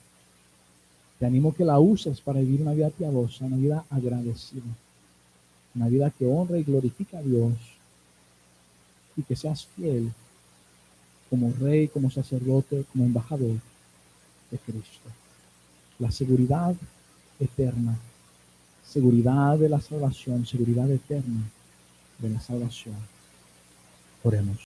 Speaker 1: te animo que la uses para vivir una vida piadosa, una vida agradecida, una vida que honra y glorifica a Dios, y que seas fiel como rey, como sacerdote, como embajador de Cristo. La seguridad eterna, seguridad de la salvación, seguridad eterna de la salvación. Oremos.